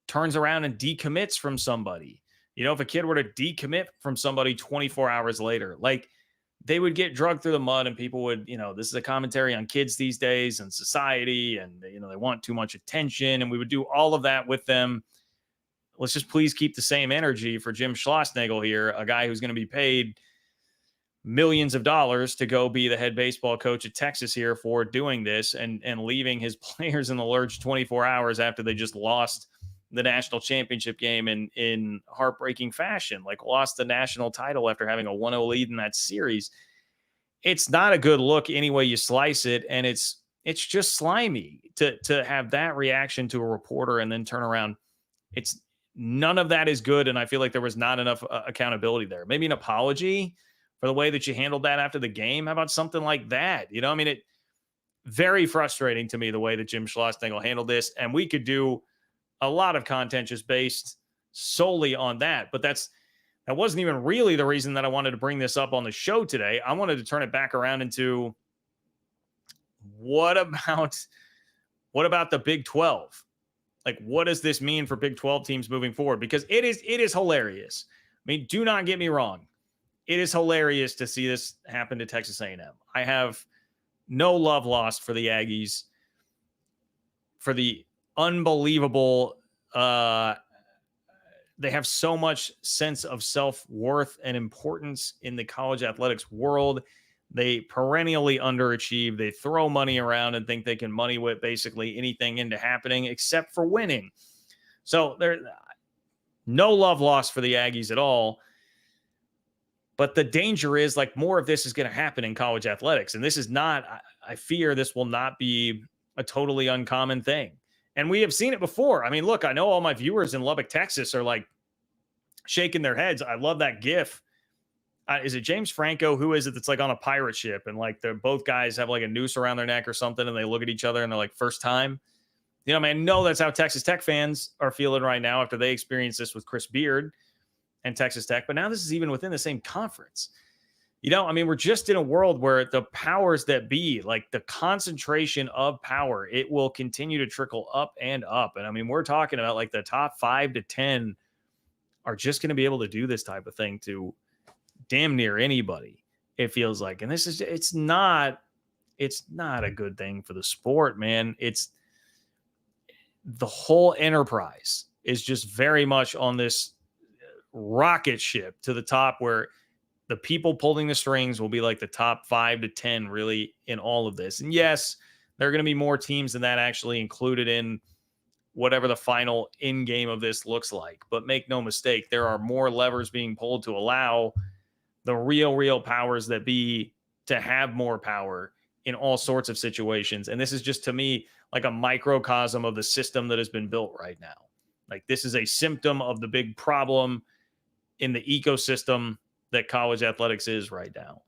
turns around and decommits from somebody? If a kid were to decommit from somebody 24 hours later, like, they would get drugged through the mud, and people would, this is a commentary on kids these days and society, and, they want too much attention, and we would do all of that with them. Let's just please keep the same energy for Jim Schlossnagle here, a guy who's going to be paid millions of dollars to go be the head baseball coach at Texas here for doing this and leaving his players in the lurch 24 hours after they just lost the national championship game in heartbreaking fashion, like lost the national title after having a 1-0 lead in that series. It's not a good look any way you slice it. And it's just slimy to have that reaction to a reporter and then turn around. It's none of that is good. And I feel like there was not enough accountability there. Maybe an apology for the way that you handled that after the game. How about something like that? You know, I mean, it very frustrating to me the way that Jim Schlossnagle handled this. And we could do a lot of content just based solely on that. But that wasn't even really the reason that I wanted to bring this up on the show today. I wanted to turn it back around into what about the Big 12? Like, what does this mean for Big 12 teams moving forward? Because it is hilarious. I mean, do not get me wrong. It is hilarious to see this happen to Texas A&M. I have no love lost for the Aggies, for the unbelievable. They have so much sense of self-worth and importance in the college athletics world. They perennially underachieve. They throw money around and think they can money whip basically anything into happening except for winning. So there's no love lost for the Aggies at all. But the danger is like more of this is going to happen in college athletics. And this is not, I fear this will not be a totally uncommon thing. And we have seen it before. I mean, look, I know all my viewers in Lubbock, Texas are like shaking their heads. I love that GIF. Is it James Franco? Who is it that's like on a pirate ship and like they're both guys have like a noose around their neck or something and they look at each other and they're like, first time? You know, I mean, no, that's how Texas Tech fans are feeling right now after they experienced this with Chris Beard and Texas Tech. But now this is even within the same conference. You know, I mean, we're just in a world where the powers that be, like the concentration of power, it will continue to trickle up and up. And I mean, we're talking about like the top 5 to 10 are just going to be able to do this type of thing to damn near anybody, it feels like. And this is, it's not a good thing for the sport, man. It's the whole enterprise is just very much on this rocket ship to the top where the people pulling the strings will be like the top 5 to 10 really in all of this. And yes, there are going to be more teams than that actually included in whatever the final end game of this looks like. But make no mistake, there are more levers being pulled to allow the real powers that be to have more power in all sorts of situations. And this is just, to me, like a microcosm of the system that has been built right now. Like this is a symptom of the big problem in the ecosystem that college athletics is right now.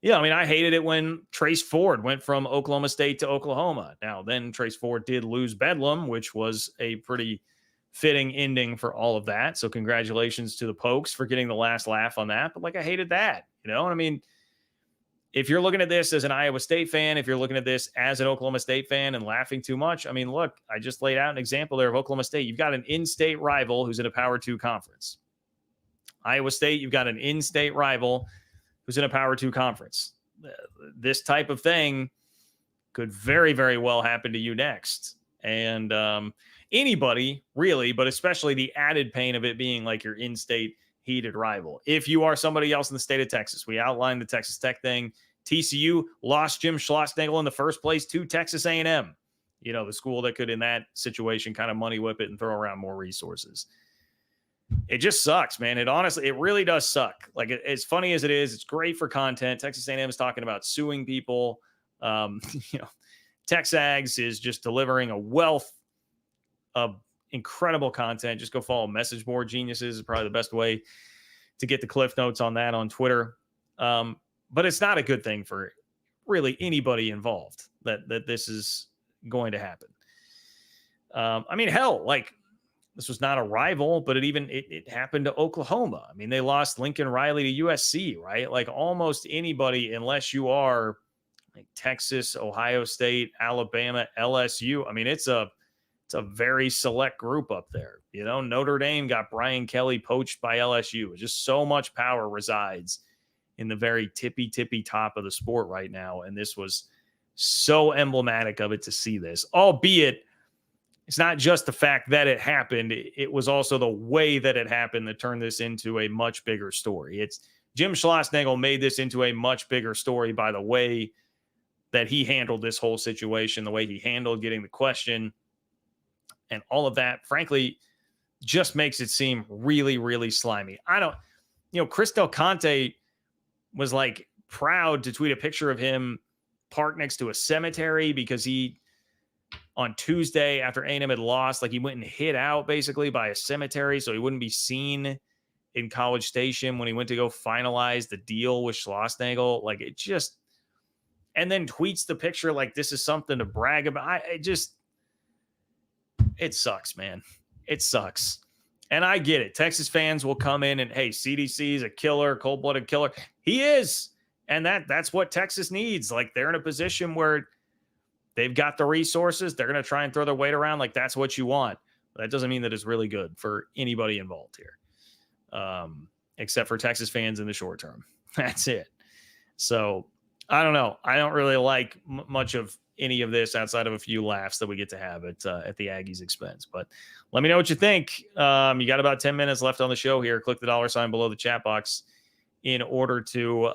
Yeah, I mean, I hated it when Trace Ford went from Oklahoma State to Oklahoma. Now, then Trace Ford did lose Bedlam, which was a pretty fitting ending for all of that. So congratulations to the Pokes for getting the last laugh on that. But like, I hated that, you know? I mean, if you're looking at this as an Iowa State fan, if you're looking at this as an Oklahoma State fan and laughing too much, I mean, look, I just laid out an example there of Oklahoma State. You've got an in-state rival who's in a Power 2 conference. Iowa State, you've got an in-state rival who's in a Power 2 conference. This type of thing could very, very well happen to you next. And anybody, really, but especially the added pain of it being like your in-state heated rival. If you are somebody else in the state of Texas, we outlined the Texas Tech thing. TCU lost Jim Schlossnagle in the first place to Texas A&M. You know, the school that could, in that situation, kind of money whip it and throw around more resources. It just sucks, man. It really does suck. Like, as funny as it is, it's great for content. Texas A&M is talking about suing people. You know, TexAgs is just delivering a wealth of incredible content. Just go follow Message Board Geniuses is probably the best way to get the cliff notes on that on Twitter. But it's not a good thing for really anybody involved that this is going to happen. I mean, hell, like, this was not a rival, but it happened to Oklahoma. I mean, they lost Lincoln Riley to USC, right? Like almost anybody, unless you are like Texas, Ohio State, Alabama, LSU. I mean, it's a very select group up there. You know, Notre Dame got Brian Kelly poached by LSU. It's just so much power resides in the very tippy top of the sport right now. And this was so emblematic of it to see this, albeit it's not just the fact that it happened. It was also the way that it happened that turned this into a much bigger story. It's Jim Schlossnagle made this into a much bigger story by the way that he handled this whole situation, the way he handled getting the question, and all of that, frankly, just makes it seem really, really slimy. Chris Del Conte was like proud to tweet a picture of him parked next to a cemetery because he, on Tuesday after A&M had lost, like he went and hid out basically by a cemetery so he wouldn't be seen in College Station when he went to go finalize the deal with Schlossnagle. Like it just, and then tweets the picture like this is something to brag about. It sucks, man. It sucks. And I get it. Texas fans will come in and, hey, CDC is a killer, cold-blooded killer. He is. And that's what Texas needs. Like they're in a position where they've got the resources. They're going to try and throw their weight around. Like that's what you want. But that doesn't mean that it's really good for anybody involved here. Except for Texas fans in the short term. That's it. So I don't know. I don't really like much of any of this outside of a few laughs that we get to have at the Aggies' expense. But let me know what you think. You got about 10 minutes left on the show here. Click the $ below the chat box in order to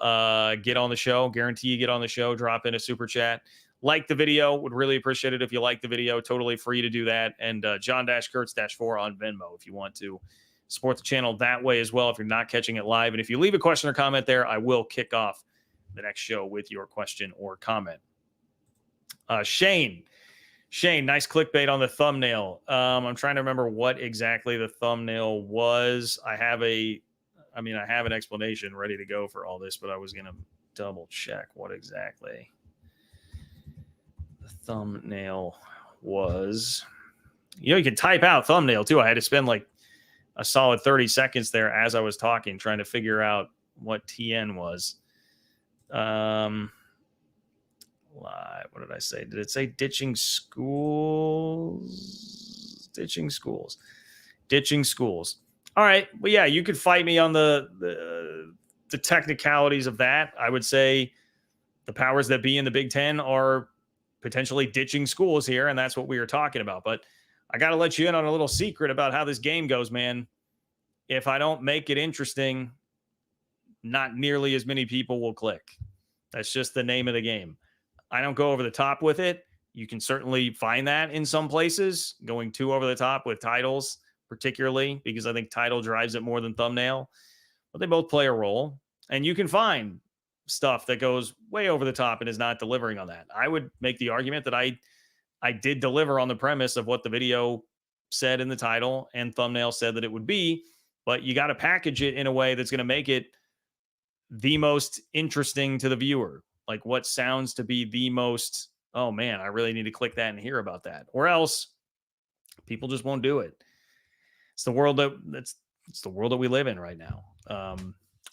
get on the show. Guarantee you get on the show. Drop in a super chat. Like the video. Would really appreciate it if you like the video. Totally free to do that. And John-Kurtz-4 on Venmo if you want to support the channel that way as well if you're not catching it live. And if you leave a question or comment there, I will kick off the next show with your question or comment. Shane, nice clickbait on the thumbnail. I'm trying to remember what exactly the thumbnail was. I have an explanation ready to go for all this, but I was going to double check what exactly the thumbnail was. You can type out thumbnail too. I had to spend like a solid 30 seconds there as I was talking, trying to figure out what TN was. Live. What did I say? Did it say ditching schools? Ditching schools. All right. Well, yeah, you could fight me on the technicalities of that. I would say the powers that be in the Big Ten are potentially ditching schools here, and that's what we were talking about. But I got to let you in on a little secret about how this game goes, man. If I don't make it interesting, not nearly as many people will click. That's just the name of the game. I don't go over the top with it. You can certainly find that in some places, going too over the top with titles, particularly because I think title drives it more than thumbnail, but they both play a role. And you can find stuff that goes way over the top and is not delivering on that. I would make the argument that I did deliver on the premise of what the video said in the title and thumbnail said that it would be, but you got to package it in a way that's going to make it the most interesting to the viewer. Like what sounds to be the most, oh man, I really need to click that and hear about that. Or else people just won't do it. It's the world it's the world that we live in right now.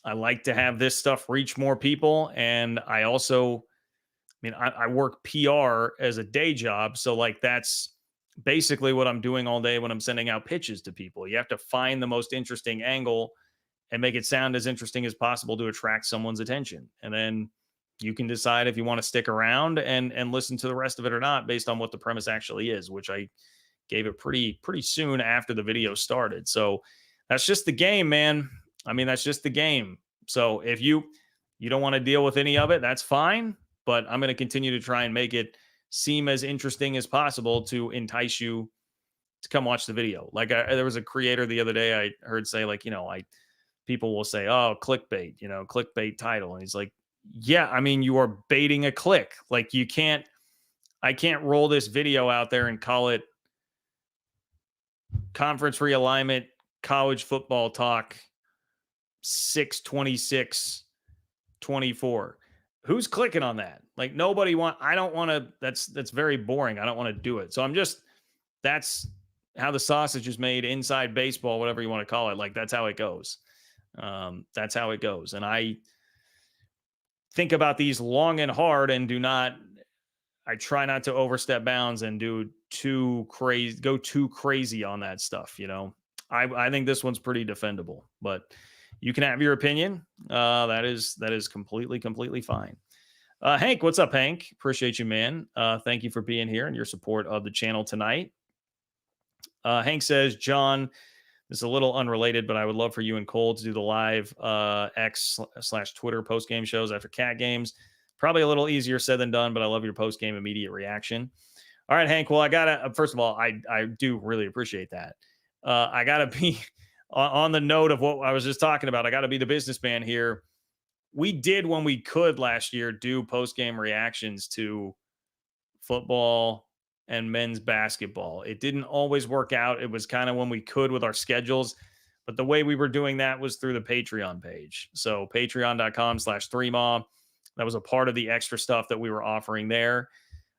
I like to have this stuff reach more people. And I also, I work PR as a day job. So like, that's basically what I'm doing all day when I'm sending out pitches to people. You have to find the most interesting angle and make it sound as interesting as possible to attract someone's attention. And then you can decide if you want to stick around and listen to the rest of it or not based on what the premise actually is, which I gave it pretty soon after the video started. So that's just the game, man. That's just the game. So if you don't want to deal with any of it, that's fine. But I'm going to continue to try and make it seem as interesting as possible to entice you to come watch the video. Like there was a creator the other day I heard say like, people will say, oh, clickbait, clickbait title. And he's like, yeah, you are baiting a click. Like I can't roll this video out there and call it Conference Realignment, College Football Talk, 6/26/24. Who's clicking on that? Like nobody I don't want to, that's very boring. I don't want to do it. So that's how the sausage is made inside baseball, whatever you want to call it. Like that's how it goes. That's how it goes. And I think about these long and hard and I try not to overstep bounds and go too crazy on that stuff. I think this one's pretty defendable, but you can have your opinion. That is completely fine. Hank, what's up, Hank? Appreciate you, man. Thank you for being here and your support of the channel tonight. Hank says, John, This is a little unrelated, but I would love for you and Cole to do the live X/Twitter post-game shows after cat games. Probably a little easier said than done, but I love your post-game immediate reaction. All right, Hank. Well, I gotta, first of all, I do really appreciate that. I gotta be on the note of what I was just talking about. I gotta be the businessman here. We did, when we could last year, do post-game reactions to football and men's basketball. It didn't always work out. It was kind of when we could with our schedules. But the way we were doing that was through the Patreon page. So patreon.com/3maw. That was a part of the extra stuff that we were offering there.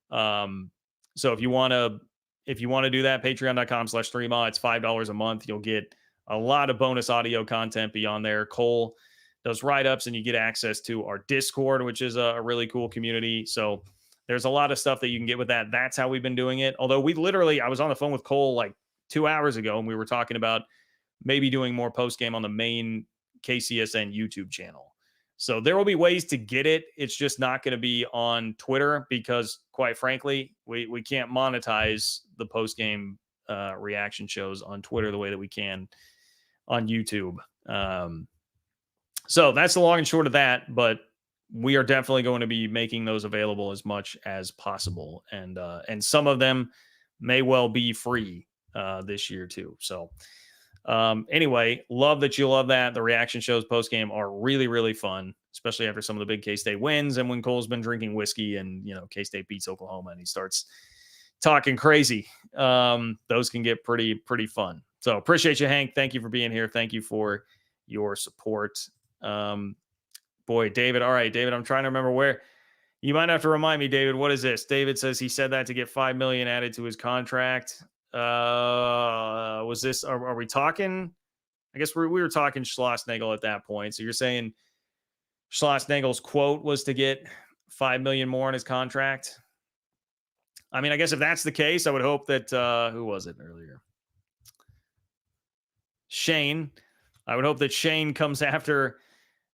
So if you want to do that, patreon.com/3maw, it's $5 a month. You'll get a lot of bonus audio content beyond there. Cole does write-ups, and you get access to our Discord, which is a really cool community. So there's a lot of stuff that you can get with that. That's how we've been doing it. Although I was on the phone with Cole like 2 hours ago, and we were talking about maybe doing more post-game on the main KCSN YouTube channel. So there will be ways to get it. It's just not going to be on Twitter because, quite frankly, we can't monetize the post-game reaction shows on Twitter the way that we can on YouTube. So that's the long and short of that. But we are definitely going to be making those available as much as possible. And some of them may well be free this year too. So anyway, love that you love that. The reaction shows post-game are really, really fun, especially after some of the big K-State wins and when Cole's been drinking whiskey and, K-State beats Oklahoma and he starts talking crazy. Those can get pretty fun. So appreciate you, Hank. Thank you for being here. Thank you for your support. Boy, David. All right, David, I'm trying to remember where. You might have to remind me, David. What is this? David says he said that to get $5 million added to his contract. Was this? Are we talking? I guess we were talking Schlossnagle at that point. So you're saying Schlossnagle's quote was to get $5 million more in his contract? I mean, I guess if that's the case, I would hope that who was it earlier? Shane. I would hope that Shane comes after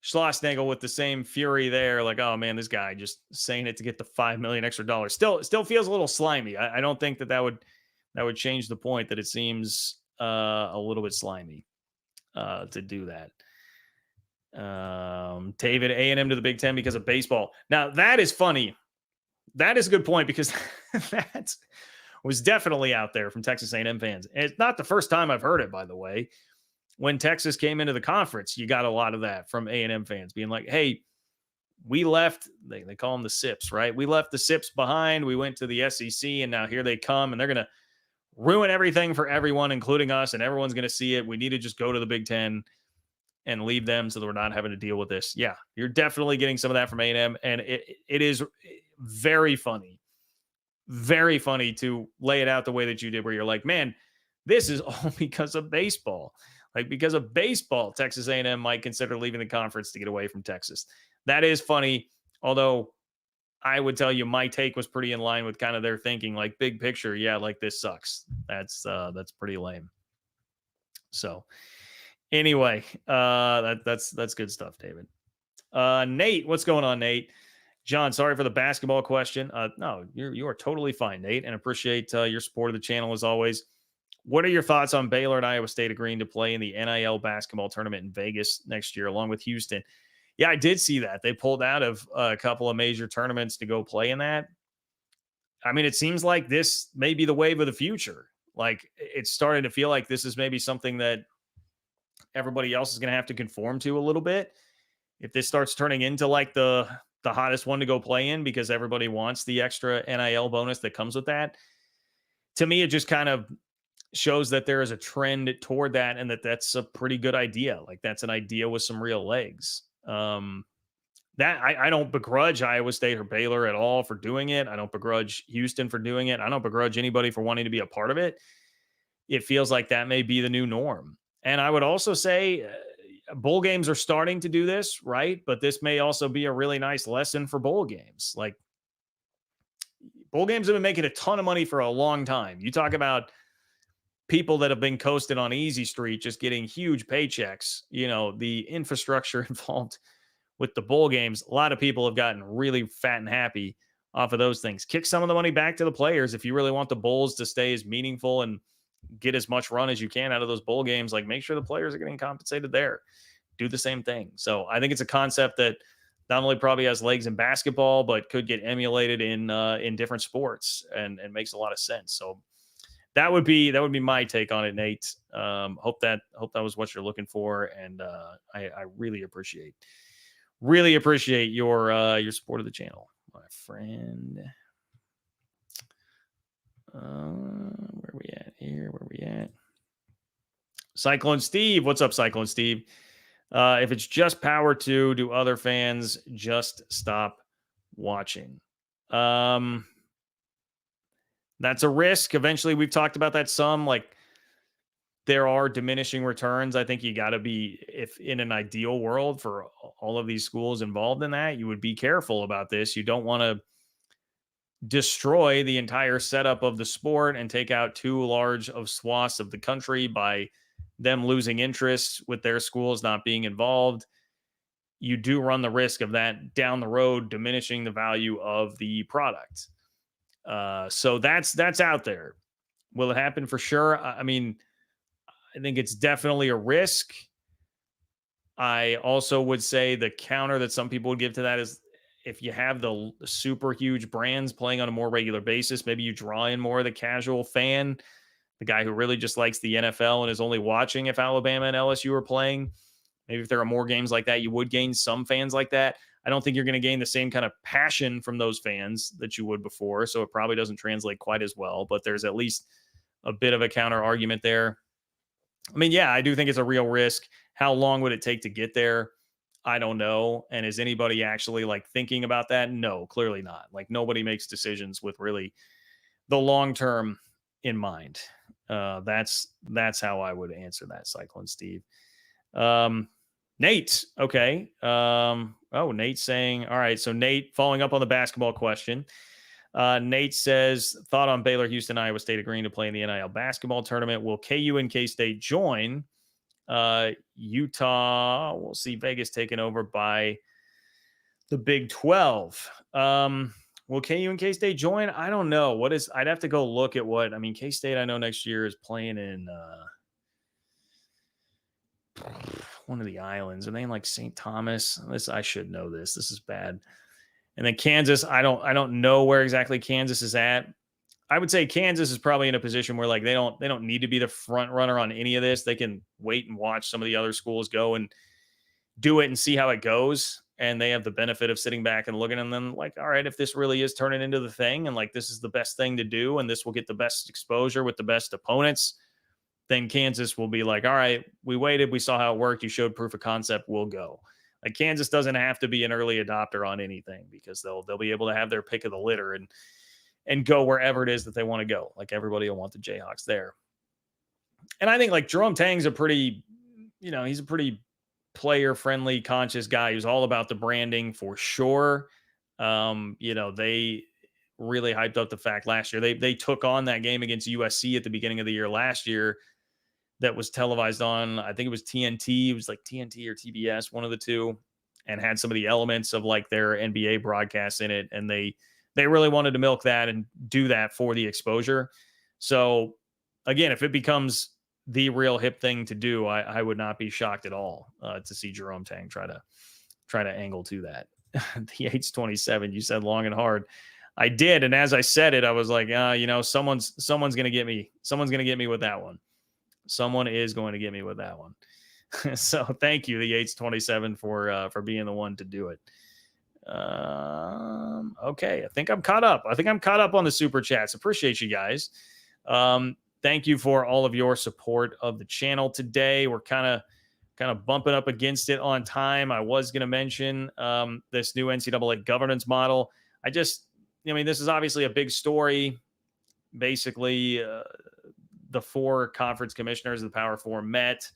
Schlossnagle with the same fury there, like, oh man, this guy just saying it to get the $5 million extra dollars. Still feels a little slimy. I don't think that would change the point that it seems a little bit slimy to do that. David, A&M to the Big Ten because of baseball. Now that is funny. That is a good point because that was definitely out there from Texas A&M fans. And it's not the first time I've heard it, by the way. When Texas came into the conference, you got a lot of that from A&M fans being like, hey, we left, they call them the SIPs, right? We left the SIPs behind. We went to the SEC, and now here they come, and they're going to ruin everything for everyone, including us, and everyone's going to see it. We need to just go to the Big Ten and leave them so that we're not having to deal with this. Yeah, you're definitely getting some of that from A&M, and it is very funny to lay it out the way that you did, where you're like, man, this is all because of baseball. Like, because of baseball, Texas A&M might consider leaving the conference to get away from Texas. That is funny, although I would tell you my take was pretty in line with kind of their thinking, like big picture, yeah, like this sucks. That's pretty lame. So anyway, that's good stuff, David. Nate, what's going on, Nate? John, sorry for the basketball question. No, you are totally fine, Nate, and appreciate your support of the channel as always. What are your thoughts on Baylor and Iowa State agreeing to play in the NIL basketball tournament in Vegas next year, along with Houston? Yeah, I did see that. They pulled out of a couple of major tournaments to go play in that. I mean, it seems like this may be the wave of the future. Like, it's starting to feel like this is maybe something that everybody else is going to have to conform to a little bit. If this starts turning into like the hottest one to go play in because everybody wants the extra NIL bonus that comes with that, to me, it just kind of shows that there is a trend toward that and that's a pretty good idea. Like, that's an idea with some real legs. That I don't begrudge Iowa State or Baylor at all for doing it. I don't begrudge Houston for doing it. I don't begrudge anybody for wanting to be a part of it. It feels like that may be the new norm. And I would also say bowl games are starting to do this, right? But this may also be a really nice lesson for bowl games. Like, bowl games have been making a ton of money for a long time. You talk about people that have been coasted on Easy Street just getting huge paychecks. The infrastructure involved with the bowl games, a lot of people have gotten really fat and happy off of those things. Kick some of the money back to the players if you really want the bowls to stay as meaningful and get as much run as you can out of those bowl games. Like, make sure the players are getting compensated there. Do the same thing. So I think it's a concept that not only probably has legs in basketball, but could get emulated in different sports, and makes a lot of sense. So that would be my take on it, Nate. Hope that was what you're looking for, and I really appreciate your support of the channel, my friend. Where we at here? Where we at? Cyclone Steve, what's up, Cyclone Steve? If it's just Power 2, do other fans just stop watching? That's a risk. Eventually, we've talked about that some. Like, there are diminishing returns. I think you got to be, if in an ideal world for all of these schools involved in that, you would be careful about this. You don't want to destroy the entire setup of the sport and take out too large of swaths of the country by them losing interest with their schools not being involved. You do run the risk of that down the road diminishing the value of the product. So that's out there. Will it happen? For sure. I mean, I think it's definitely a risk. I also would say the counter that some people would give to that is, if you have the super huge brands playing on a more regular basis, maybe you draw in more of the casual fan, the guy who really just likes the NFL and is only watching if Alabama and LSU are playing. Maybe if there are more games like that, you would gain some fans like that. I don't think you're going to gain the same kind of passion from those fans that you would before, so it probably doesn't translate quite as well, but there's at least a bit of a counter argument there. I mean, yeah, I do think it's a real risk. How long would it take to get there? I don't know. And is anybody actually like thinking about that? No, clearly not. Like, nobody makes decisions with really the long term in mind. That's how I would answer that, Cyclone Steve. Nate, okay. Nate's saying, all right. So Nate, following up on the basketball question, Nate says, thought on Baylor, Houston, Iowa State agreeing to play in the NIL basketball tournament. Will KU and K-State join? Utah, we'll see Vegas taken over by the Big 12. Will KU and K-State join? I don't know. I'd have to go look at what, I mean, K-State, I know next year is playing in one of the islands. Are they in like St. Thomas? I should know this. This is bad. And then Kansas, I don't know where exactly Kansas is at. I would say Kansas is probably in a position where like they don't need to be the front runner on any of this. They can wait and watch some of the other schools go and do it and see how it goes. And they have the benefit of sitting back and looking and then like, all right, if this really is turning into the thing and like this is the best thing to do and this will get the best exposure with the best opponents, then Kansas will be like, all right, we waited, we saw how it worked, you showed proof of concept, we'll go. Like, Kansas doesn't have to be an early adopter on anything because they'll be able to have their pick of the litter and go wherever it is that they want to go. Like, everybody will want the Jayhawks there. And I think like Jerome Tang's a pretty, he's a pretty player friendly, conscious guy who's all about the branding for sure. They really hyped up the fact last year. They took on that game against USC at the beginning of the year last year that was televised on, I think it was TNT. It was like TNT or TBS, one of the two, and had some of the elements of like their NBA broadcasts in it. And they really wanted to milk that and do that for the exposure. So again, if it becomes the real hip thing to do, I would not be shocked at all to see Jerome Tang try to angle to that. The 8's 27, you said long and hard. I did. And as I said it, I was like, someone's going to get me. Someone's going to get me with that one. Someone is going to get me with that one. So thank you, the 8's 27, for being the one to do it. Okay. I think I'm caught up. On the super chats. Appreciate you guys. Thank you for all of your support of the channel today. We're kind of bumping up against it on time. I was going to mention this new NCAA governance model. This is obviously a big story. Basically, the 4 conference commissioners of the Power 4 met,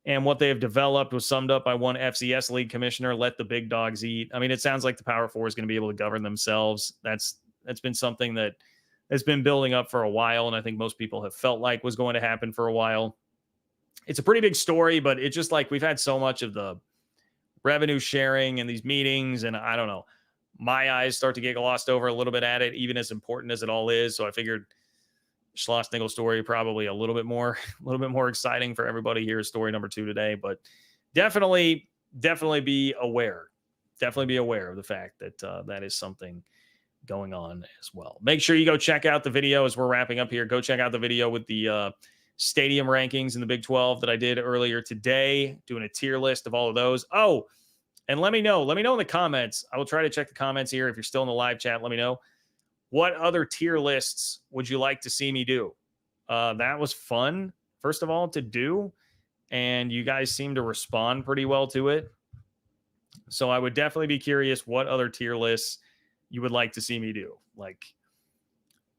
and what they have developed was summed up by one FCS league commissioner: let the big dogs eat. I mean, it sounds like the Power 4 is going to be able to govern themselves. That's been something that has been building up for a while, and I think most people have felt like was going to happen for a while. It's a pretty big story, but it's just like we've had so much of the revenue sharing and these meetings, and I don't know. My eyes start to get glossed over a little bit at it, even as important as it all is. So I figured Schlossnagle story probably a little bit more exciting for everybody here. Story number 2 today, but definitely be aware. Definitely be aware of the fact that that is something going on as well. Make sure you go check out the video as we're wrapping up here. Go check out the video with the stadium rankings in the Big 12 that I did earlier today, doing a tier list of all of those. Oh, and let me know in the comments. I will try to check the comments here. If you're still in the live chat, let me know. What other tier lists would you like to see me do? That was fun, first of all, to do. And you guys seem to respond pretty well to it. So I would definitely be curious what other tier lists you would like to see me do. Like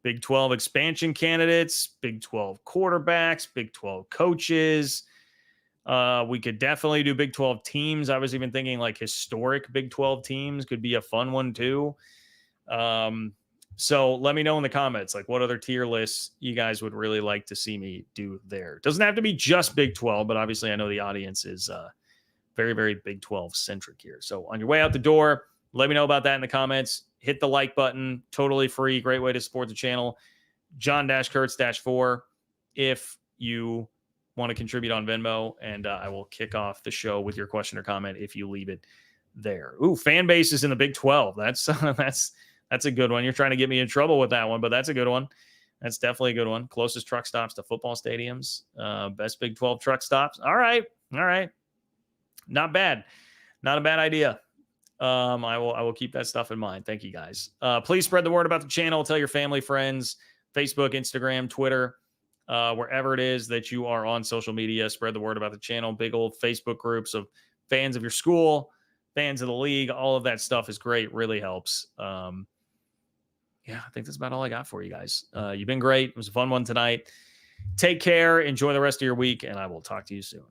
Big 12 expansion candidates, Big 12 quarterbacks, Big 12 coaches. We could definitely do Big 12 teams. I was even thinking like historic Big 12 teams could be a fun one too. So let me know in the comments, like what other tier lists you guys would really like to see me do there. Doesn't have to be just Big 12, but obviously I know the audience is very, very Big 12 centric here. So on your way out the door, let me know about that in the comments. Hit the like button, totally free. Great way to support the channel. John-Kurtz-4 if you want to contribute on Venmo, and I will kick off the show with your question or comment if you leave it there. Ooh, fan bases in the Big 12. That's a good one. You're trying to get me in trouble with that one, but that's a good one. That's definitely a good one. Closest truck stops to football stadiums. Best Big 12 truck stops. All right. Not bad. Not a bad idea. I will keep that stuff in mind. Thank you guys. Please spread the word about the channel. Tell your family, friends, Facebook, Instagram, Twitter, wherever it is that you are on social media. Spread the word about the channel. Big old Facebook groups of fans of your school, fans of the league. All of that stuff is great. Really helps. Yeah, I think that's about all I got for you guys. You've been great. It was a fun one tonight. Take care. Enjoy the rest of your week, and I will talk to you soon.